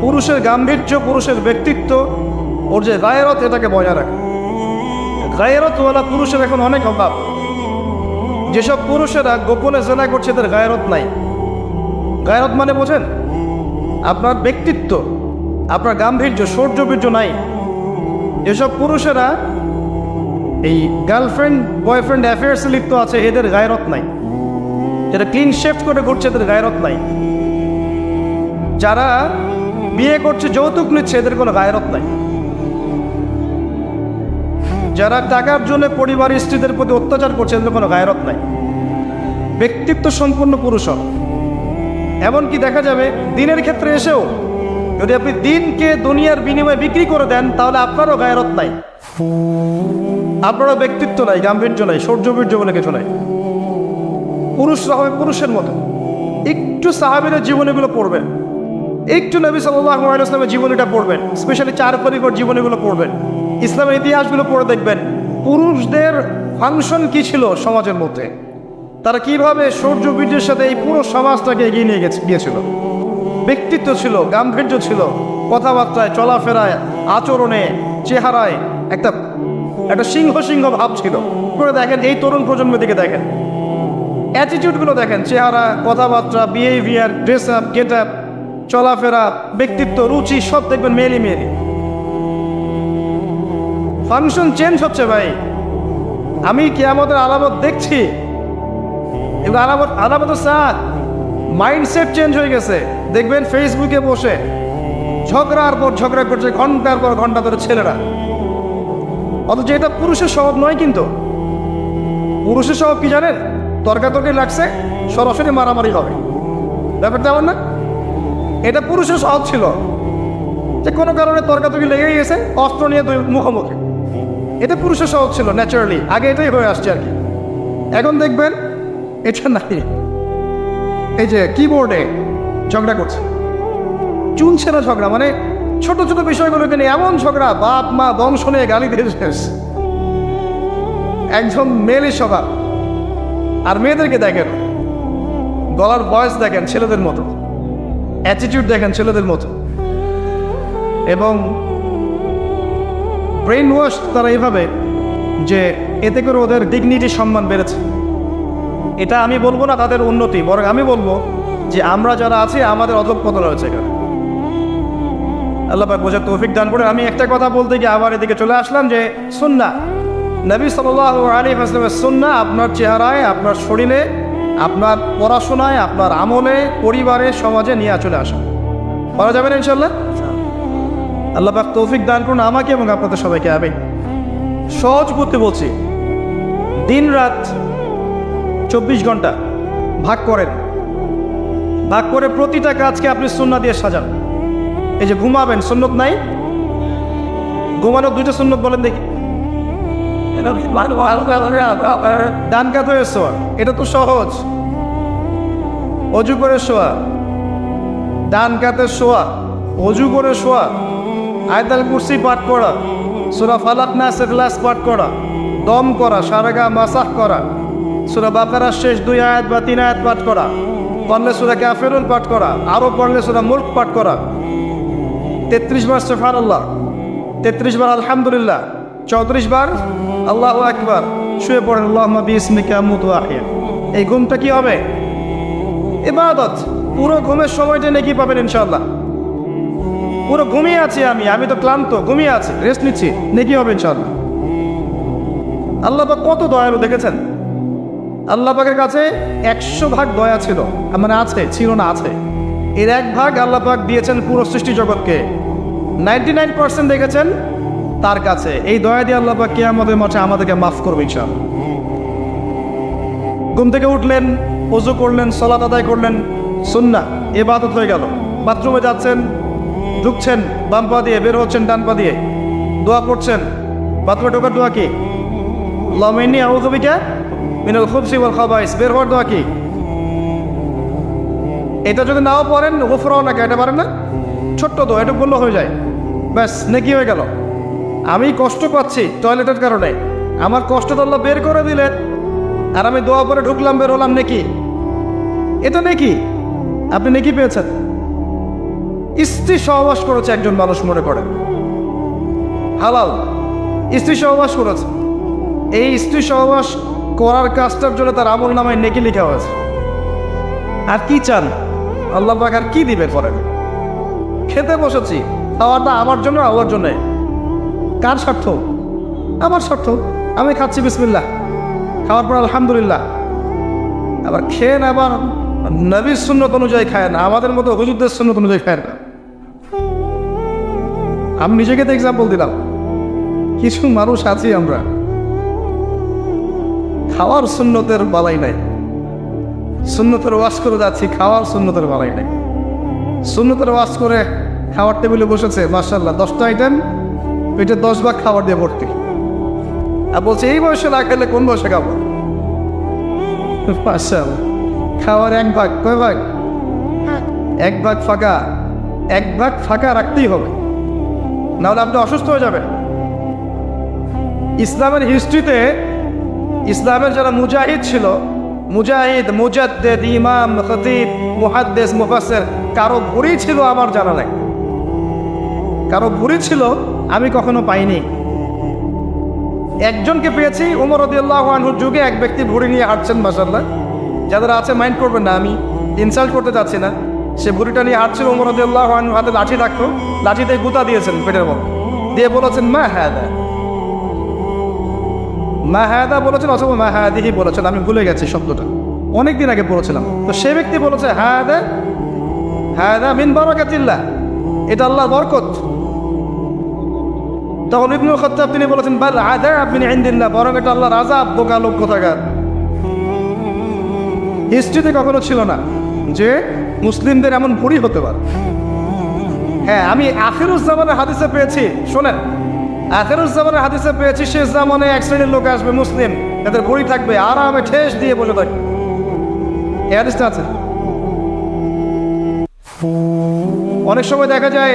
পুরুষের গাম্ভীর্য, পুরুষের ব্যক্তিত্ব, ওর যে গায়রত, এটাকে বজায় রাখেন। গায়রতওয়ালা পুরুষের এখন অনেক অভাব। যেসব পুরুষেরা গোপনে জেনা করছে, এদের গায়রত নাই। গায়রত মানে বোঝেন? আপনার ব্যক্তিত্ব, আপনার গাম্ভীর্য, শৌর্যবীর্য নাই। এসব পুরুষেরা এই গার্লফ্রেন্ড বয়ফ্রেন্ড অ্যাফেয়ার্সে লিপ্ত আছে, এদের গায়রত নাই। যারা ক্লিন শেভ করে ঘুরছে, এদের গায়রত নাই। যারা বিয়ে করছে, যৌতুক নিচ্ছে, এদের কোনো গায়রত নাই। যারা টাকার জন্য পরিবারের স্ত্রীদের প্রতি অত্যাচার করছে, এদের কোনো গায়রত নাই। ব্যক্তিত্ব সম্পন্ন পুরুষ। এমনকি দেখা যাবে দিনের ক্ষেত্রে এসেও যদি আপনি দিনকে দুনিয়ার বিনিময়ে বিক্রি করে দেন, তাহলে আপনারও গায়রত নাই, আপনারও ব্যক্তিত্ব নাই, গাম্ভীর্য নাই, শৌর্যবীর্য বলে কিছু নাই। পুরুষরা হবে পুরুষের মতো। একটু সাহাবীদের জীবনীগুলো পড়বেন, একটু নবী সাল্লাল্লাহু আলাইহি ওয়াসাল্লামের জীবনীটা পড়বেন, স্পেশালি 4 খলিফার জীবনীগুলো পড়বেন, ইসলামের ইতিহাসগুলো পড়ে দেখবেন পুরুষদের ফাংশন কি ছিল সমাজের মধ্যে, তারা কিভাবে শৌর্য বীর্যের সাথে এই পুরো সমাজটাকে এগিয়ে নিয়ে গিয়েছিল। ব্যক্তিত্ব ছিল, গাম্ভীর্য ছিল, কথাবার্তায়, চলাফেরায়, আচরণে, চেহারায় একটা সিংহ সিংহ ভাব ছিল। করে দেখেন এই তরুণ প্রজন্মের দিকে দেখেন, অ্যাটিটিউডগুলো দেখেন, চেহারা, কথাবার্তা, behaviour, dress up, get up, চলাফেরা, ব্যক্তিত্ব, রুচি সব দেখবেন মেলি মেলি। ফাংশন চেঞ্জ হচ্ছে ভাই। আমি কিয়ামতের আলামত দেখছি, এগুলো আলামত সাত। মাইন্ডসেট চেঞ্জ হয়ে গেছে। দেখবেন ফেসবুকে বসে ঝগড়ার পর ঝগড়া করছে ঘন্টার পর ঘন্টা ধরে ছেলেরা, অথচ এটা পুরুষের স্বভাব নয়। কিন্তু পুরুষের স্বভাব কি জানেন? তর্কাতর্কি লাগছে, সরাসরি মারামারি হবে, ব্যাপারটা এমন না। এটা পুরুষের স্বভাব ছিল যে কোনো কারণে তর্কাতর্কি লেগেই গেছে, অস্ত্র নিয়ে মুখোমুখি। এটা পুরুষের স্বভাব ছিল ন্যাচারালি, আগে এটাই হয়ে আসছে আর কি। এখন দেখবেন এটা নাই। এই যে কিবোর্ডে ঝগড়া করছে, চুনছে না ঝগড়া, মানে ছোট ছোট বিষয়গুলোকে নিয়ে এমন ঝগড়া, বাপ মা বংশ নিয়ে গালি দিয়ে শেষ। একজন মেয়েলি স্বভাব। আর মেয়েদেরকে দেখেন, গলার ভয়েস দেখেন ছেলেদের মতো, অ্যাটিটিউড দেখেন ছেলেদের মতো, এবং ব্রেন ওয়াশ তারা এইভাবে যে এতে করে ওদের ডিগনিটি, সম্মান বেড়েছে। এটা আমি বলবো না তাদের উন্নতি, বরং আমি বলবো যে আমরা যারা আছি আমাদের অধঃপতন রয়েছে এখানে। আল্লাহ পাক বোঝার তৌফিক দান করে। আমি একটা কথা বলতে গিয়ে আবার এদিকে চলে আসলাম যে সুন্নাহ, নবী সাল্লাল্লাহু আলাইহি ওয়াসাল্লামের সুন্নাহ আপনার চেহারায়, আপনার শরীরে, আপনার পড়াশোনায়, আপনার আমলে, পরিবারে, সমাজে নিয়ে চলে আসা পারা যাবে না ইনশাল্লাহ। আল্লাহ পাক তৌফিক দান করুন আমাকে এবং আপনাদের সবাইকে। আমি সহজ করতে বলছি, দিন রাত 24 ঘন্টা ভাগ করেন, ভাগ করে প্রতিটা কাজকে আপনি সুন্নাহ দিয়ে সাজান। এই যে ঘুমাবেন, সুন্নত নাই? ঘুমানোর 2টা সুন্নত বলেন দেখি। ডান কাত হয়ে শোয়া, এটা তো সহজ। অজু করে শোয়া, ডান কাতে শোয়া, অজু করে শোয়া, আয়াতুল কুরসি পাঠ করা, সূরা ফালাক নাস ইখলাস পাঠ করা, দম করা, সারা মাসাহ করা, সূরা বাকারার শেষ 2 আয়াত বা 3 আয়াত পাঠ করা, পড়লে সূরা কাফিরুন পাঠ করা, আরও পড়লে সূরা মুলক পাঠ করা, 33 বার সুবহানাল্লাহ, 33 বার আলহামদুলিল্লাহ, 34 বার আল্লাহু আকবার, শুয়ে পড়েন আল্লাহুম্মা বিইসমিকা আমুতু ওয়া আহইয়া। এই ঘুমটা কি হবে? ইবাদত। পুরো ঘুমের সময়টা নেকি পাবেন ইনশাআল্লাহ। পুরো ঘুমিয়ে আছি আমি তো ক্লান্ত, ঘুমিয়ে আছি, রেস্ট নিচ্ছি, নেকি হবে ইনশাআল্লাহ। আল্লাহ পাক কত দয়ালু দেখেছেন। আল্লাহ পাকের কাছে 100 ভাগ দয়া ছিল, মানে আছে, ছিল না, আছে। এর 1 ভাগ আল্লাহ পাক দিয়েছেন পুরো সৃষ্টি জগৎকে, 99% দেখেছেন তার কাছে। এই দয়া দিয়ে আল্লাহ পাক কিয়ামতের মাঠে আমাদেরকে মাফ করবে ইনশাআল্লাহ। ঘুম থেকে উঠলেন, ওযু করলেন, সালাত আদায় করলেন, সুন্নাহ, ইবাদত হয়ে গেল। বাথরুমে যাচ্ছেন, ঢুকছেন বাম পা দিয়ে, বের হচ্ছেন ডান পা দিয়ে, দোয়া করছেন। বাথরুমে ঢোকার দোয়া কি? আল্লাহুম্মা ইন্নী আউযু বিকা মিনাল খুবসি ওয়াল খাবাইস। বের হওয়ার দোয়া কি? এটা যদি নাও পড়েন, গফরানাকা, এটা পারেন না? ছোট্ট দোয়া, এটা বললে হয়ে যায়, ব্যাস নেকি হয়ে গেল। আমি কষ্ট পাচ্ছি টয়লেটের কারণে, আমার কষ্ট তো আল্লাহ বের করে দিলেন, আর আমি দোয়া পরে ঢুকলাম, বের হলাম, নেকি। এটা নেকি, আপনি নেকি পেয়েছেন। স্ত্রী সহবাস করেছে একজন মানুষ, মনে করেন হালাল, স্ত্রী সহবাস করেছে, এই স্ত্রী সহবাস করার কাজটার জন্য তার আমল নামায় নেকি লেখা হয়েছে। আর কি চান আল্লাহ পাক, আর কি দিবেন? করেন খেতে বসেছি, খাওয়াটা আমার জন্য, আমার জন্য। কার স্বার্থ? আমার স্বার্থ। আমি খাচ্ছি বিসমিল্লাহ, খাওয়ার পর আলহামদুলিল্লাহ। আবার খেয়ে না, আবার নবীর সুন্নত অনুযায়ী খায় না, আমাদের মতো হুজুরদের সুন্নত অনুযায়ী খায় না। আমি নিজেকে তো এক্সাম্পল দিলাম। কিছু মানুষ আছি আমরা, খাওয়ার সুন্নতের বালাই নাই, সুন্নতের ওয়াজ করে যাচ্ছি, খাওয়ার সুন্নতের বালাই নাই। সুন্নতের ওয়াজ করে খাওয়ার টেবিলে বসেছে, মাশাআল্লাহ 10টা আইটেম, পেটে 10 ভাগ খাবার দিয়ে ভর্তি, আর বলছে এই বয়সে না খেলে কোন বয়সে খাবো? মাশাআল্লাহ, খাওয়ার 1 ভাগ, কয় ভাগ? 1 ভাগ ফাঁকা, এক ভাগ ফাঁকা রাখতেই হবে, নাহলে আপনি অসুস্থ হয়ে যাবেন। ইসলামের হিস্ট্রিতে ইসলামের যারা মুজাহিদ ছিল, মুজাহিদ, মুজাদ্দেদ, ইমাম, খতিব, মুহাদ্দিস, মুফাসসির, কারো ভুঁড়ি ছিল আমার জানা নাই, কারো ভুঁড়ি ছিল আমি কখনো পাইনি। একজনকে পেয়েছি, ওমর রাদিয়াল্লাহু আনহুর যুগে এক ব্যক্তি ভুঁড়ি নিয়ে হাঁটছেন, মাশাআল্লাহ। যাদের আছে মাইন্ড করবেন না, আমি ইনসাল্ট করতে চাচ্ছি না। সে ভুঁড়িটা নিয়ে হাঁটছিল, ওমর রাদিয়াল্লাহু আনহু হাতে লাঠি রাখতো, লাঠিতে গুতা দিয়েছেন পেটের মধ্যে, দিয়ে বলেছেন মা হাদা, মা হাদা বলেছেন, অথবা মা হাদিহি বলেছেন, আমি ভুলে গেছি শব্দটা, অনেকদিন আগে পড়েছিলাম। তো সে ব্যক্তি বলেছে হাদা, হাদা মিন বারাকাতিল্লাহ, এটা আল্লাহর বরকত। তখন ইবনুল খাত্তাব তিনি বলেছেন বাল আযাব মিন ইনদিল্লাহ, বরং এটা আল্লাহর আযাব, বোকা লোক কোথাকার। হিস্ট্রিতে কখনো ছিল না যে মুসলিমদের এমন ভুঁড়ি হতে পারে। হ্যাঁ, আমি আখিরুজ্জামানের হাদিসে পেয়েছি, শোনেন, আখিরুজ্জামানের হাদিসে পেয়েছি শেষ জামানে এক শ্রেণীর লোক আসবে মুসলিম, এদের ভুঁড়ি থাকবে, আরামে ঠেস দিয়ে বসে থাকবে। এই হাদিসটা আছে। অনেক সময় দেখা যায়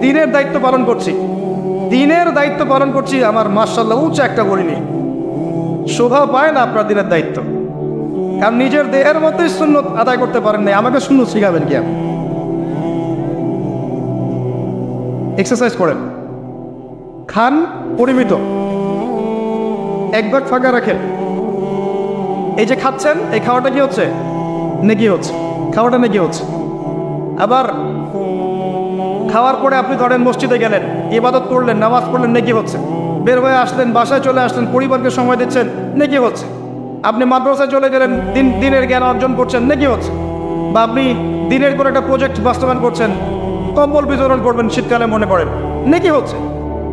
দিনের দায়িত্ব পালন করছি, দিনের দায়িত্ব পালন করছি, আমার মাশাআল্লাহ উঁচু একটা ভুঁড়ি নেই, শোভা পায় না আপনার দিনের দায়িত্ব, কারণ নিজের দেহের মধ্যেই সুন্নত আদায় করতে পারেন নাই, আমাকে সুন্নত শিখাবেন কি? আপনি এক্সারসাইজ করেন, খান পরিমিত, এক ভাগ ফাঁকা রাখেন। এই যে খাচ্ছেন, এই খাওয়াটা কি হচ্ছে? নেকি হচ্ছে, খাওয়াটা নেকি হচ্ছে। আবার খাওয়ার পরে আপনি ধরেন মসজিদে গেলেন, ইবাদত করলেন, নামাজ পড়লেন, নেকি হচ্ছে। বের হয়ে আসলেন, বাসায় চলে আসলেন, পরিবারকে সময় দিচ্ছেন, নেকি হচ্ছে। আপনি মাদ্রাসায় চলে গেলেন, দিনের জ্ঞান অর্জন করছেন, নেকি হচ্ছে। বা আপনি দিনের কোনো একটা প্রজেক্ট বাস্তবায়ন করছেন, কম্বল বিতরণ করবেন শীতকালে, মনে করেন, নেকি হচ্ছে।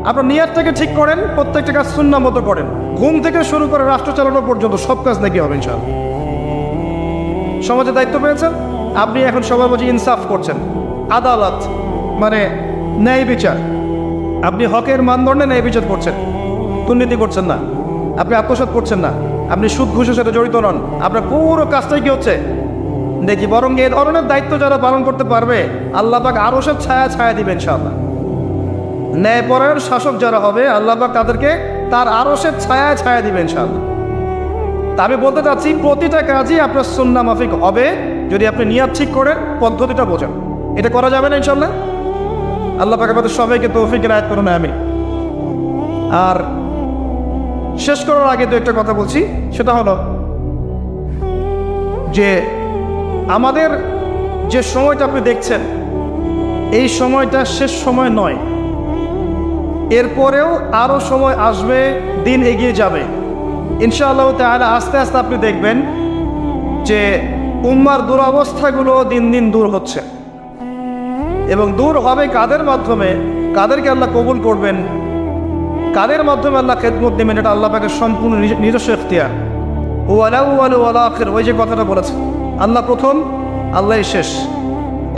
আপনার নিয়তটাকে ঠিক করেন, প্রত্যেকটা কাজ সুন্নাহ মতো করেন, ঘুম থেকে শুরু করে রাষ্ট্র চালানো পর্যন্ত সব কাজ নেকি হবে ইনশাআল্লাহ। সমাজে দায়িত্ব পেয়েছেন, আপনি এখন সবার মাঝে ইনসাফ করছেন, আদালত মানে ন্যায় বিচার, আপনি হকের মানদণ্ডে ন্যায় বিচার করছেন, দুর্নীতি করছেন না, আপনি আত্মসাৎ করছেন না, আপনি সুদ ঘুষের সাথে জড়িত নন, আপনার পুরো কাজটাই কি হচ্ছে? দেখি। বরং এই ধরনের দায়িত্ব যারা পালন করতে পারবে, আল্লাহ পাক আরো সব ছায়া দিবেন ইনশাআল্লাহ। ন্যায়পরায়ণ শাসক যারা হবে, আল্লাহ পাক তাদেরকে তার আরশের ছায়া দিবেন ইনশাআল্লাহ। তা আমি বলতে চাচ্ছি, প্রতিটা কাজই আপনার সুন্নাহ মাফিক হবে যদি আপনি নিয়ত ঠিক করেন, পদ্ধতিটা বোঝেন। এটা করা যাবে না ইনশাআল্লাহ। আল্লাহ পাক আমাদের সবাইকে তৌফিক ইনায়াত করুন, আমিন। আর শেষ করার আগে তো একটা কথা বলছি, সেটা হলো যে আমাদের যে সময়টা আপনি দেখছেন, এই সময়টা শেষ সময় নয়, এরপরেও আরও সময় আসবে, দিন এগিয়ে যাবে ইনশাআল্লাহ তাআলা। আস্তে আস্তে আপনি দেখবেন যে উম্মার দুরবস্থাগুলো দিন দিন দূর হচ্ছে, এবং দূর হবে কাদের মাধ্যমে, কাদেরকে আল্লাহ কবুল করবেন, কাদের মাধ্যমে আল্লাহ খেদমত দেবেন, এটা আল্লাহ পাকের সম্পূর্ণ নিজস্ব ইখতিয়ার। ওয়াল আউয়ালু ওয়াল আখির, ওই যে কথাটা বলেছে, আল্লাহ প্রথম, আল্লাহই শেষ।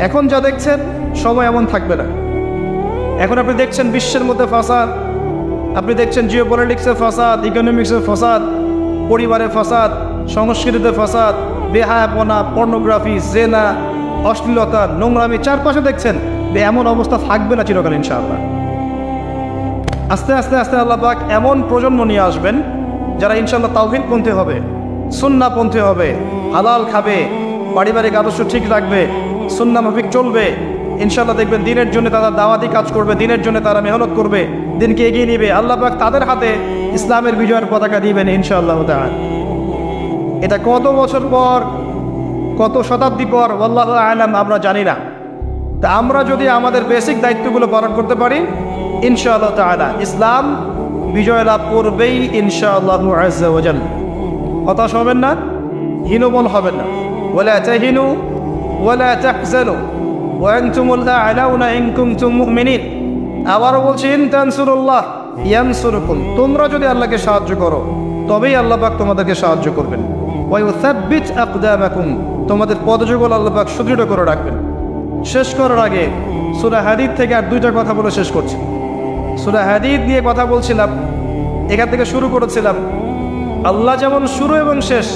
এখন যা দেখছেন সময় এমন থাকবে না। এখন আপনি দেখছেন বিশ্বের মধ্যে ফাসাদ, আপনি দেখছেন জিওপলিটিক্সের ফাসাদ, ইকোনমিক্সের ফাসাদ, পরিবারের ফাসাদ, সংস্কৃতিতে ফাসাদ, বেহায়াপনা, পর্নোগ্রাফি, জেনা, অশ্লীলতা, নোংরামি চারপাশে দেখছেন। এমন অবস্থা থাকবে না চিরকাল ইনশাআল্লাহ। আস্তে আস্তে আস্তে আল্লাহ পাক এমন প্রজন্ম নিয়ে আসবেন যারা ইনশাআল্লাহ তাওহীদপন্থী হবে, সুন্নাহপন্থী হবে, হালাল খাবে, পারিবারিক আদর্শ ঠিক রাখবে, সুন্নাহ মাফিক চলবে। ইনশাআল্লাহ দেখবেন দিনের জন্য তারা দাওয়াতি কাজ করবে, দিনের জন্য তারা মেহনত করবে, দিনকে এগিয়ে নেবে। আল্লাহ পাক তাদের হাতে ইসলামের বিজয়ের পতাকা দিবেন ইনশাআল্লাহ তাআলা। এটা কত বছর পর, কত শতাব্দী পর, আল্লাহু আ'লাম, আমরা জানি না। তা আমরা যদি আমাদের বেসিক দায়িত্বগুলো পালন করতে পারি, ইনশাআল্লাহ তাআলা ইসলাম বিজয় লাভ করবেই ইনশাআল্লাহু আযজা ওয়া জাল। হতাশ হবেন না, হীনমন হবেন না। ওয়ালা তাহিনু ওয়ালা তাহজানু ওয়া আনতুমুল আ'লাউনা ইন কুনতুম মুমিনিন। আবারও বলছি, ইন তানসুরুল্লাহ ইয়ানসুরকুম, তোমরা যদি আল্লাহকে সাহায্য করো তবেই আল্লাহ পাক তোমাদেরকে সাহায্য করবেন। ওয়া ইউসাব্বিত আকদামাকুম, তোমাদের পদযুগল আল্লাহ পাক সুদৃঢ় করে রাখবেন। শেষ করার আগে সূরা হাদীদ থেকে আর দুইটা কথা বলে শেষ করছি। সূরা হাদীদ নিয়ে কথা বলছিলাম, এখান থেকে শুরু করেছিলাম। আল্লাহ যেমন শুরু এবং শেষ,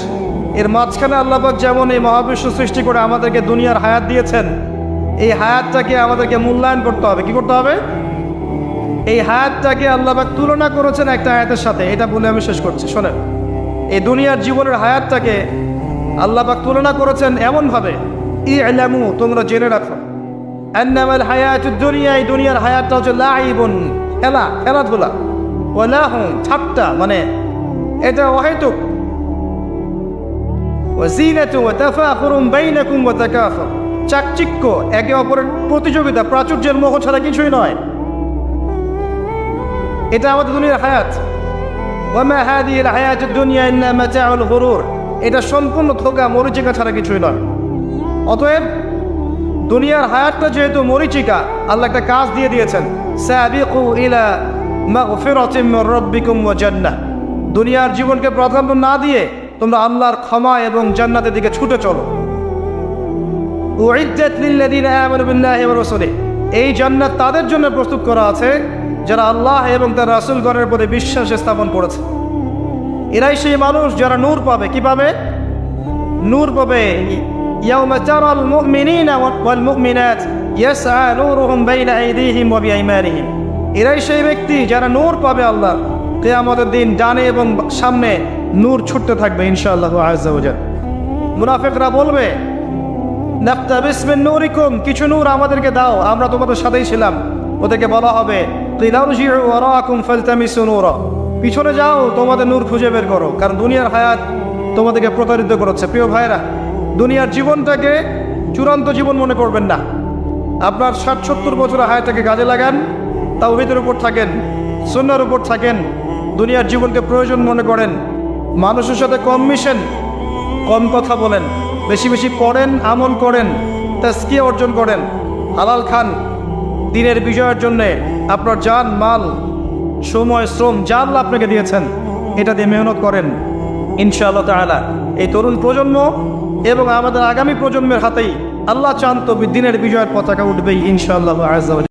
এর মাঝখানে আল্লাহ পাক যেমন এই মহাবিশ্ব সৃষ্টি করে আমাদেরকে দুনিয়ার হায়াত দিয়েছেন, এই হায়াতটাকে আমাদেরকে মূল্যায়ন করতে হবে। কি করতে হবে? এই হায়াতটাকে আল্লাহ পাক তুলনা করেছেন একটা হায়াতের সাথে। এটা বলে আমি শেষ করছি, শোনেন। এই দুনিয়ার জীবনের হায়াতটাকে আল্লাহ পাক তুলনা করেছেন এমনভাবে, ই'লামু, তোমরা জেনে রাখো, আন্নামাল হায়াতুদ দুনিয়া, এই দুনিয়ার হায়াতটা হচ্ছে লাইবুন, খেলাধুলা, ওয়া লাহুন, ঠাট্টা, মানে এটা অহেতুক, ওয়া যিনাতু ওয়া তাফাখুরুন বাইনাকুম ওয়া তাকাফুর, চাকচিক্য, একে অপরের প্রতিযোগিতা, প্রাচুর্যের মোহ ছাড়া কিছুই নয়। এটা আমাদের দুনিয়ার হায়াত। ওয়া মা হাদিহিল হায়াতুদ দুনিয়া ইল্লা মাতাউল গুরুর, এটা সম্পূর্ণ ধোঁকা, মরিচিকা ছাড়া কিছুই নয়। অতএব দুনিয়ার হায়াতটা যেহেতু মরিচিকা, আল্লাহ একটা কাজ দিয়ে দিয়েছেন, সাবিকু ইলা মাগফিরাতিম মির রাব্বিকুম ওয়া জান্নাহ, দুনিয়ার জীবনকে প্রাধান্য না দিয়ে তোমরা আল্লাহর ক্ষমা এবং জান্নাতের দিকে ছুটে চলো। উইদ্দাত লিল্লাযিনা আমানু বিল্লাহি ওয়া রাসূলিহি, এই জান্নাত তাদের জন্য প্রস্তুত করা আছে যারা আল্লাহ এবং তার রাসূলগণের প্রতি বিশ্বাস স্থাপন করেছে। এরাই সেই মানুষ যারা নূর পাবে। কি পাবে? নূর পাবে। ইয়াউমা তারাল মুমিনিনা ওয়াল মুমিনাত ইয়াসআ নূরুহুম বাইনা আইদিহিম ওয়া বিআইমানিহিম, এরাই সেই ব্যক্তি যারা নূর পাবে। আল্লাহ কিয়ামতের দিন ডানে এবং সামনে নূর ছুটতে থাকবে ইনশাআল্লাহু আযজা ওয়া জাল। মুনাফিকরা বলবে, নাক্তাবিস মিন নূরিকুম, কিছু নূর আমাদেরকে দাও, আমরা তোমাদের সাথেই ছিলাম। ওদেরকে বলা হবে, কিলারজিউ ওয়ারাকুম ফালতামিসু নূরা, পিছনে যাও, তোমাদের নূর খুঁজে বের করো, কারণ দুনিয়ার হায়াত তোমাদেরকে প্রতারিত করেছে। প্রিয় ভাইরা, দুনিয়ার জীবনটাকে চূড়ান্ত জীবন মনে করবেন না। আপনার ৬০-৭০ বছরের হায়াতটাকে কাজে লাগান, তাওহীদের উপর থাকেন, সুন্নাহর উপর থাকেন, দুনিয়ার জীবনকে প্রয়োজন মনে করেন, মানুষের সাথে কম মিশেন, কম কথা বলেন, বেশি বেশি পড়েন, আমল করেন, তাজকিয়া অর্জন করেন, হালাল খান। দিনের বিজয়ের জন্যে আপনার জান, মাল, সময়, শ্রম যা আল্লাহ আপনাকে দিয়েছেন, এটা দিয়ে মেহনত করেন। ইনশাআল্লাহ তাআলা এই তরুণ প্রজন্ম এবং আমাদের আগামী প্রজন্মের হাতেই আল্লাহ চান তো দিনের বিজয়ের পতাকা উঠবেই ইনশাআল্লাহ আযজা ওয়া জাল।